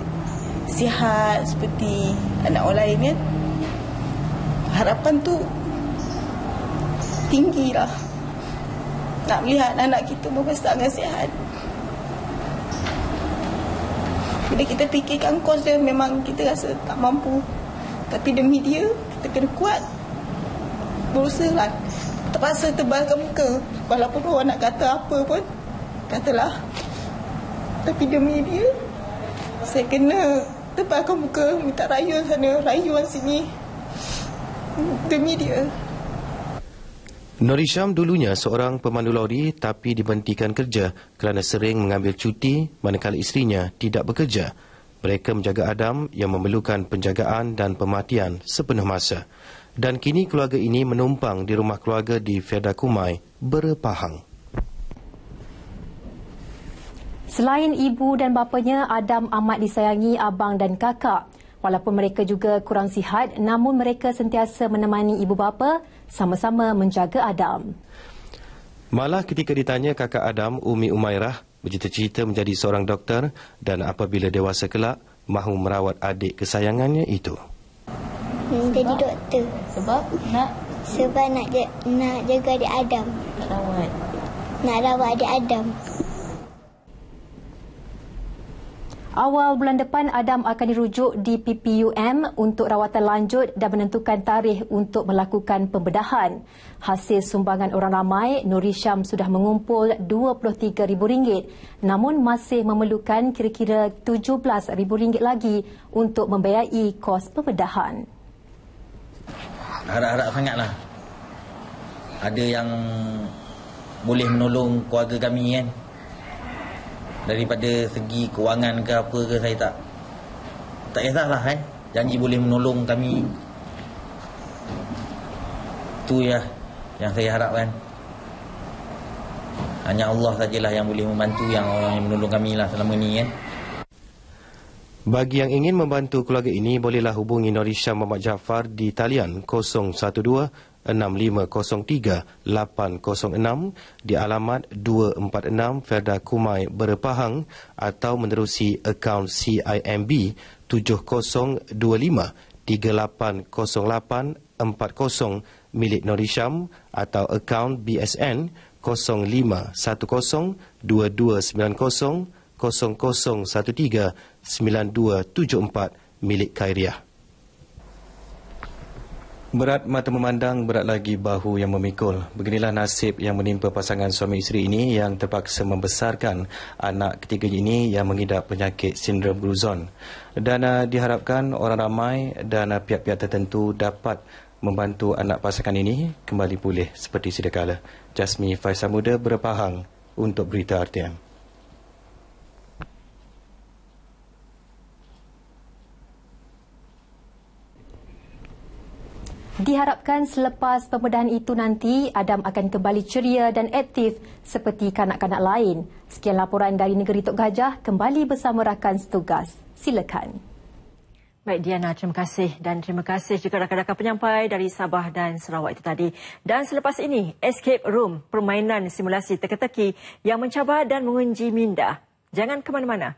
sihat seperti anak orang lain kan. Harapan tu tinggi lah. Nak melihat anak kita membesar dengan sihat. Bila kita fikirkan kos dia, memang kita rasa tak mampu. Tapi demi dia, kita kena kuat. Berusaha lah. Terpaksa tebalkan muka. Walaupun orang nak kata apa pun, katalah. Tapi demi dia, saya kena tebalkan muka. Minta rayuan sana, rayuan sini. Demi dia. Norisham dulunya seorang pemandu lori tapi diberhentikan kerja kerana sering mengambil cuti manakala isterinya tidak bekerja. Mereka menjaga Adam yang memerlukan penjagaan dan pemerhatian sepenuh masa. Dan kini keluarga ini menumpang di rumah keluarga di Fedah Kumai, Bera Pahang. Selain ibu dan bapanya, Adam amat disayangi abang dan kakak. Walaupun mereka juga kurang sihat, namun mereka sentiasa menemani ibu bapa sama-sama menjaga Adam. Malah ketika ditanya kakak Adam, Umi Umairah, bercita-cita menjadi seorang doktor dan apabila dewasa kelak, mahu merawat adik kesayangannya itu. Jadi doktor. Sebab nak? Sebab nak jaga adik Adam. Nak rawat adik Adam. Awal bulan depan, Adam akan dirujuk di PPUM untuk rawatan lanjut dan menentukan tarikh untuk melakukan pembedahan. Hasil sumbangan orang ramai, Nur Hisham sudah mengumpul RM23,000 namun masih memerlukan kira-kira RM17,000 lagi untuk membiayai kos pembedahan. Harap-harap sangatlah ada yang boleh menolong keluarga kami kan. Daripada segi kewangan ke apa ke, saya tak kisahlah kan. Janji boleh menolong kami. Itu ya yang saya harapkan. Hanya Allah sajalah yang boleh membantu, yang orang yang menolong kami lah selama ni kan. Bagi yang ingin membantu keluarga ini, bolehlah hubungi Nur Hisham Muhammad Jaafar di talian 012-6503-806 di alamat 246 Ferda Kumai, Berepahang, atau menerusi akaun CIMB 7025-380840 milik Nur Hisham atau akaun BSN 0510-2290-0013-9274 milik Khairiah. Berat mata memandang, berat lagi bahu yang memikul. Beginilah nasib yang menimpa pasangan suami isteri ini yang terpaksa membesarkan anak ketiganya ini yang mengidap penyakit sindrom Crouzon. Dan diharapkan orang ramai dan pihak-pihak tertentu dapat membantu anak pasangan ini kembali pulih seperti sedia kala. Jasmi Faisal Muda, Berepahang untuk Berita RTM. Diharapkan selepas pembedahan itu nanti, Adam akan kembali ceria dan aktif seperti kanak-kanak lain. Sekian laporan dari Negeri Tok Gajah, kembali bersama rakan setugas. Silakan. Baik Diana, terima kasih. Dan terima kasih juga rakan-rakan penyampai dari Sabah dan Sarawak itu tadi. Dan selepas ini, Escape Room, permainan simulasi teka-teki yang mencabar dan menguji minda. Jangan ke mana-mana.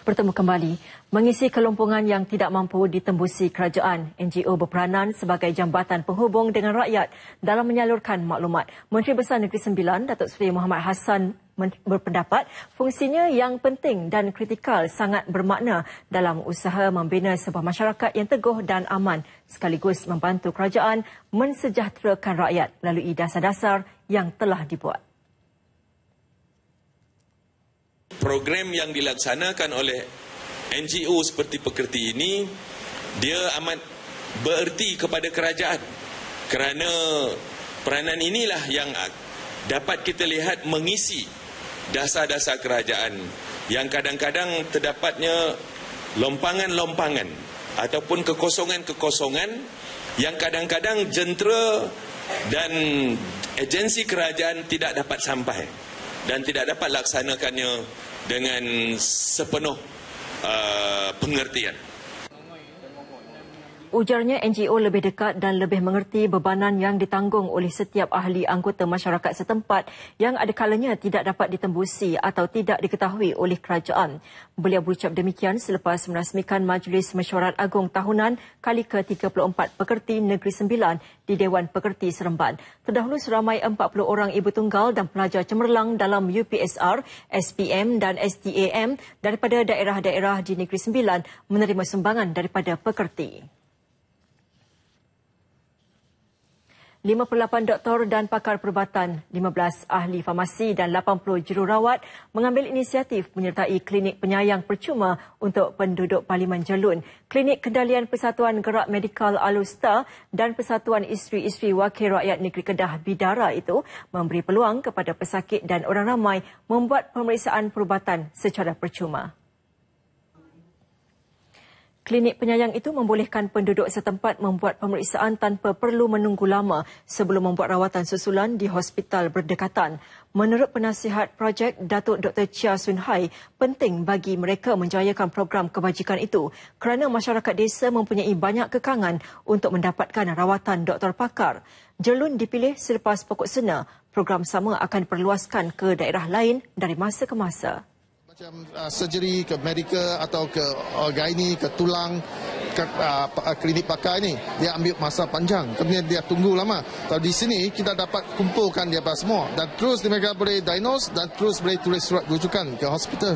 Bertemu kembali. Mengisi kelompongan yang tidak mampu ditembusi kerajaan, NGO berperanan sebagai jambatan penghubung dengan rakyat dalam menyalurkan maklumat. Menteri Besar Negeri Sembilan, Datuk Seri Muhammad Hassan berpendapat fungsinya yang penting dan kritikal sangat bermakna dalam usaha membina sebuah masyarakat yang teguh dan aman sekaligus membantu kerajaan mensejahterakan rakyat melalui dasar-dasar yang telah dibuat. Program yang dilaksanakan oleh NGO seperti Pekerti ini, dia amat bererti kepada kerajaan. Kerana peranan inilah yang dapat kita lihat mengisi dasar-dasar kerajaan yang kadang-kadang terdapatnya lompangan-lompangan ataupun kekosongan-kekosongan yang kadang-kadang jentera dan agensi kerajaan tidak dapat sampai dan tidak dapat laksanakannya dengan sepenuh pengertian. Ujarnya NGO lebih dekat dan lebih mengerti bebanan yang ditanggung oleh setiap ahli anggota masyarakat setempat yang ada kalanya tidak dapat ditembusi atau tidak diketahui oleh kerajaan. Beliau berucap demikian selepas merasmikan Majlis Mesyuarat Agung Tahunan kali ke-34 Pekerti Negeri Sembilan di Dewan Pekerti Seremban. Terdahulu seramai 40 orang ibu tunggal dan pelajar cemerlang dalam UPSR, SPM dan STAM daripada daerah-daerah di Negeri Sembilan menerima sumbangan daripada pekerti. 58 doktor dan pakar perubatan, 15 ahli farmasi dan 80 jururawat mengambil inisiatif menyertai klinik penyayang percuma untuk penduduk Parlimen Jelun, klinik kendalian Persatuan Gerak Medikal Alustar dan Persatuan Isteri-Isteri Wakil Rakyat Negeri Kedah Bidara itu memberi peluang kepada pesakit dan orang ramai membuat pemeriksaan perubatan secara percuma. Klinik penyayang itu membolehkan penduduk setempat membuat pemeriksaan tanpa perlu menunggu lama sebelum membuat rawatan susulan di hospital berdekatan. Menurut penasihat projek Datuk Dr. Chia Sun Hai, penting bagi mereka menjayakan program kebajikan itu kerana masyarakat desa mempunyai banyak kekangan untuk mendapatkan rawatan doktor pakar. Jelun dipilih selepas pokok sena. Program sama akan diperluaskan ke daerah lain dari masa ke masa. Macam surgery ke medical atau ke gynae ke tulang klinik pakar ini. Dia ambil masa panjang, kemudian dia tunggu lama. Kalau di sini kita dapat kumpulkan dia semua dan terus mereka boleh diagnose dan terus boleh tulis surat rujukan ke hospital.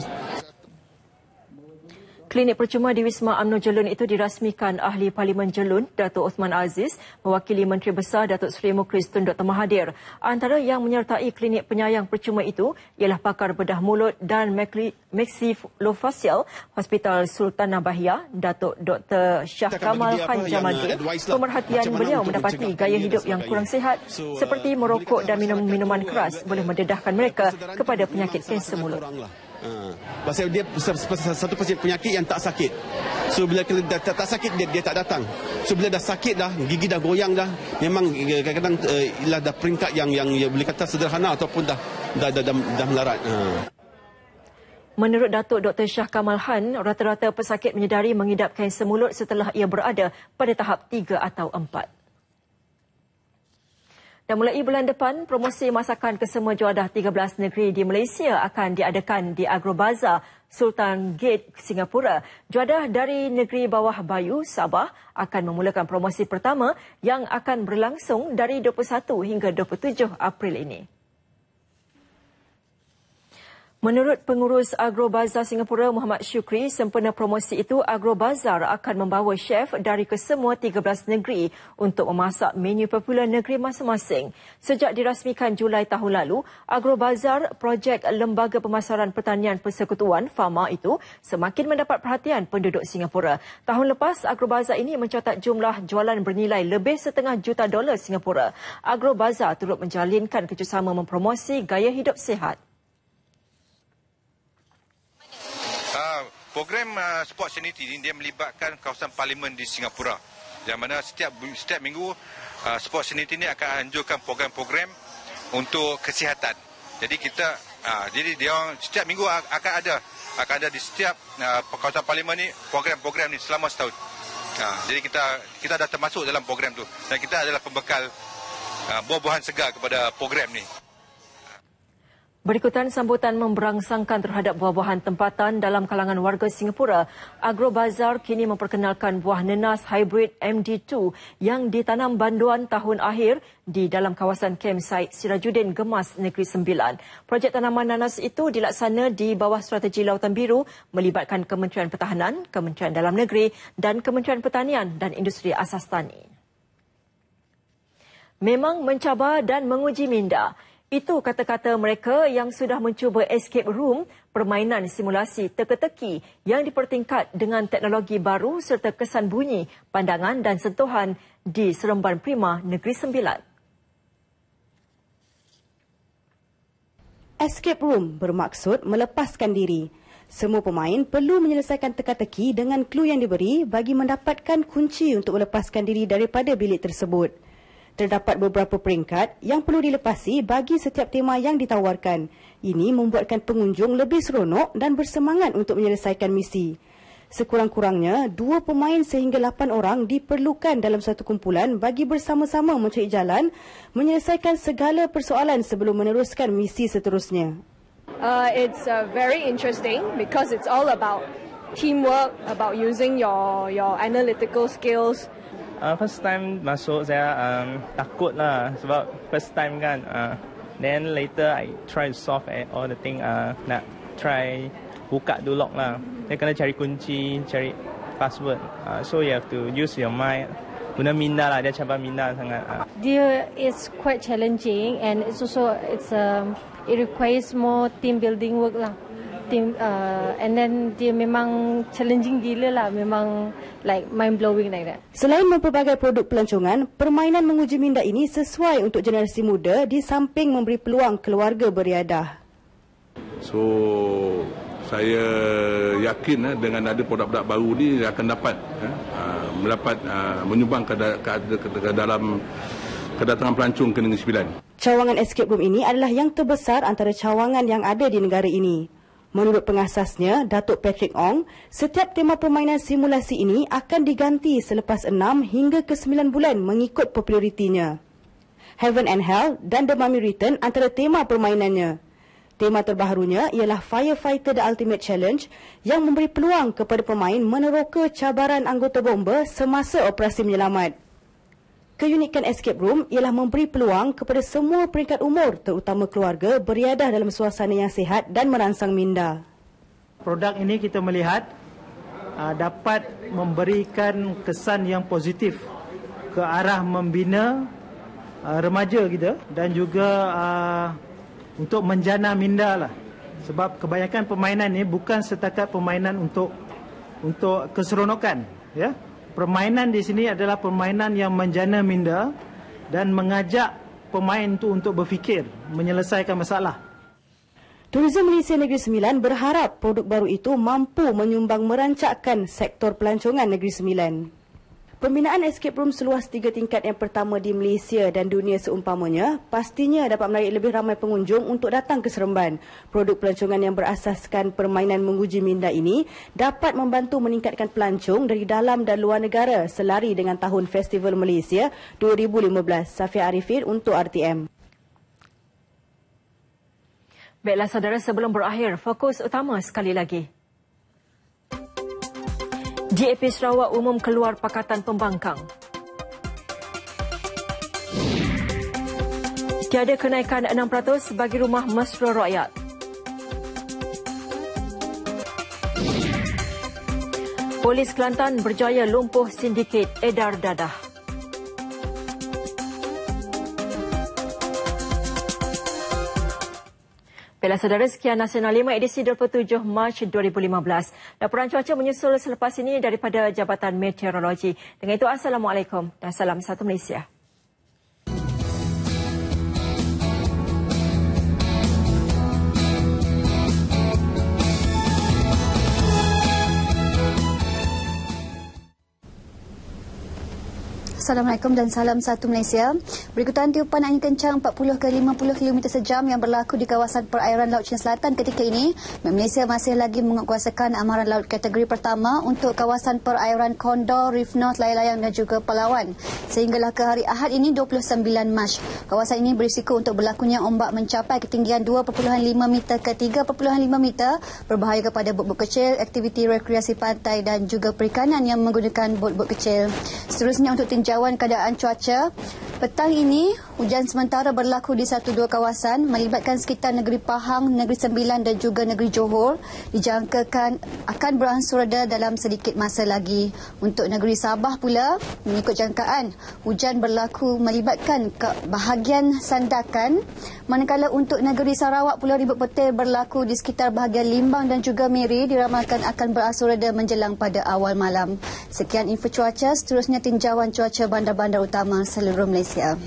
Klinik percuma di Wisma UMNO Jelun itu dirasmikan Ahli Parlimen Jelun, Datuk Osman Aziz, mewakili Menteri Besar Datuk Seri Mukhlis Tun Dr. Mahathir. Antara yang menyertai klinik penyayang percuma itu ialah pakar bedah mulut dan maksilofacial Hospital Sultan Nabahiyah, Datuk Dr. Shah Kamal Han Jamadri. Pemerhatian beliau mendapati gaya hidup yang kurang sihat seperti merokok dan minum minuman keras boleh mendedahkan mereka kepada penyakit kanser mulut. Pasal dia satu penyakit yang tak sakit. So bila tak sakit dia tak datang. So bila dah sakit dah, gigi dah goyang dah, memang kadang-kadang ialah dah peringkat yang boleh kata sederhana ataupun dah melarat. Menurut Datuk Dr. Shah Kamal Han, rata-rata pesakit menyedari mengidap kanser mulut setelah ia berada pada tahap 3 atau 4. Dan mulai bulan depan, promosi masakan kesemua juadah 13 negeri di Malaysia akan diadakan di Agrobazar Sultan Gate, Singapura. Juadah dari negeri bawah Bayu, Sabah akan memulakan promosi pertama yang akan berlangsung dari 21 hingga 27 April ini. Menurut pengurus Agrobazar Singapura Muhammad Syukri, sempena promosi itu Agrobazar akan membawa chef dari kesemua 13 negeri untuk memasak menu popular negeri masing-masing. Sejak dirasmikan Julai tahun lalu, Agrobazar, projek Lembaga Pemasaran Pertanian Persekutuan FAMA itu semakin mendapat perhatian penduduk Singapura. Tahun lepas, Agrobazar ini mencatat jumlah jualan bernilai lebih $500 juta Singapura. Agrobazar turut menjalinkan kerjasama mempromosi gaya hidup sihat. Program Sport Sanity ini dia melibatkan kawasan parlimen di Singapura. Yang mana setiap minggu Sport Sanity ini akan anjurkan program-program untuk kesihatan. Jadi dia setiap minggu akan ada di setiap kawasan parlimen ni program-program ni selama setahun. Jadi kita dah termasuk dalam program tu dan kita adalah pembekal buah-buahan segar kepada program ni. Berikutan sambutan memberangsangkan terhadap buah-buahan tempatan dalam kalangan warga Singapura, Agrobazar kini memperkenalkan buah nenas hybrid MD2 yang ditanam banduan tahun akhir di dalam kawasan campsite Sirajuddin Gemas Negeri Sembilan. Projek tanaman nanas itu dilaksana di bawah strategi Lautan Biru melibatkan Kementerian Pertahanan, Kementerian Dalam Negeri dan Kementerian Pertanian dan Industri Asas Tani. Memang mencabar dan menguji minda. Itu kata-kata mereka yang sudah mencuba escape room, permainan simulasi teka-teki yang dipertingkat dengan teknologi baru serta kesan bunyi, pandangan dan sentuhan di Seremban Prima Negeri Sembilan. Escape room bermaksud melepaskan diri. Semua pemain perlu menyelesaikan teka-teki dengan clue yang diberi bagi mendapatkan kunci untuk melepaskan diri daripada bilik tersebut. Terdapat beberapa peringkat yang perlu dilepasi bagi setiap tema yang ditawarkan. Ini membuatkan pengunjung lebih seronok dan bersemangat untuk menyelesaikan misi. Sekurang-kurangnya, 2 pemain sehingga 8 orang diperlukan dalam satu kumpulan bagi bersama-sama mencari jalan menyelesaikan segala persoalan sebelum meneruskan misi seterusnya. It's very interesting because it's all about teamwork, about using your analytical skills. First time masuk saya takut lah sebab first time kan. Then later I try to solve all the thing. Nak try buka the lock lah. Dia kena cari kunci, cari password. So you have to use your mind. Guna minda lah, dia cabar minda sangat. Dia is quite challenging and it's also it requires more team building work lah. And then dia memang challenging gila lah, memang like mind blowing like that. Selain mempelbagai produk pelancongan, permainan menguji minda ini sesuai untuk generasi muda di samping memberi peluang keluarga beriadah. So saya yakin dengan ada produk-produk baru ni akan dapat menyumbang ke dalam kedatangan pelancong ke Negeri Sembilan. Cawangan escape room ini adalah yang terbesar antara cawangan yang ada di negara ini. Menurut pengasasnya, Datuk Patrick Ong, setiap tema permainan simulasi ini akan diganti selepas 6 hingga ke 9 bulan mengikut popularitinya. Heaven and Hell dan The Mummy Return antara tema permainannya. Tema terbaharunya ialah Firefighter The Ultimate Challenge yang memberi peluang kepada pemain meneroka cabaran anggota bomba semasa operasi menyelamat. Keunikan escape room ialah memberi peluang kepada semua peringkat umur, terutama keluarga, beriadah dalam suasana yang sihat dan merangsang minda. Produk ini kita melihat dapat memberikan kesan yang positif ke arah membina remaja kita dan juga untuk menjana minda lah. Sebab kebanyakan permainan ni bukan setakat permainan untuk keseronokan, ya. Permainan di sini adalah permainan yang menjana minda dan mengajak pemain tu untuk berfikir, menyelesaikan masalah. Tourism Malaysia Negeri Sembilan berharap produk baru itu mampu menyumbang merancakkan sektor pelancongan Negeri Sembilan. Pembinaan escape room seluas 3 tingkat yang pertama di Malaysia dan dunia seumpamanya pastinya dapat menarik lebih ramai pengunjung untuk datang ke Seremban. Produk pelancongan yang berasaskan permainan menguji minda ini dapat membantu meningkatkan pelancong dari dalam dan luar negara selari dengan tahun Festival Malaysia 2015. Safia Arifin untuk RTM. Baiklah saudara, sebelum berakhir, fokus utama sekali lagi. GAP Sarawak umum keluar Pakatan Pembangkang. Tiada kenaikan 6% bagi rumah mesra rakyat. Polis Kelantan berjaya lumpuh sindiket edar dadah. Baiklah saudara, sekian Nasional 5 edisi 27 Mac 2015. Laporan cuaca menyusul selepas ini daripada Jabatan Meteorologi. Dengan itu, Assalamualaikum dan salam satu Malaysia. Assalamualaikum dan salam satu Malaysia. Berikutan tiupan angin kencang 40 ke 50 km sejam yang berlaku di kawasan perairan Laut Cina Selatan ketika ini. Malaysia masih lagi menguasakan amaran laut kategori pertama untuk kawasan perairan Condor, Reef North, Layang-Layang dan juga Palawan. Sehinggalah ke hari Ahad ini 29 Mac. Kawasan ini berisiko untuk berlakunya ombak mencapai ketinggian 2.5 meter ke 3.5 meter, berbahaya kepada bot-bot kecil, aktiviti rekreasi pantai dan juga perikanan yang menggunakan bot-bot kecil. Seterusnya untuk tinjauan keadaan cuaca. Petang ini, hujan sementara berlaku di 1-2 kawasan melibatkan sekitar negeri Pahang, Negeri Sembilan dan juga negeri Johor. Dijangkakan akan beransur reda dalam sedikit masa lagi. Untuk negeri Sabah pula, mengikut jangkaan, hujan berlaku melibatkan bahagian Sandakan. Manakala untuk negeri Sarawak pula, ribut petir berlaku di sekitar bahagian Limbang dan juga Miri diramalkan akan beransur reda menjelang pada awal malam. Sekian info cuaca, seterusnya tinjauan cuaca bandar-bandar utama seluruh Malaysia.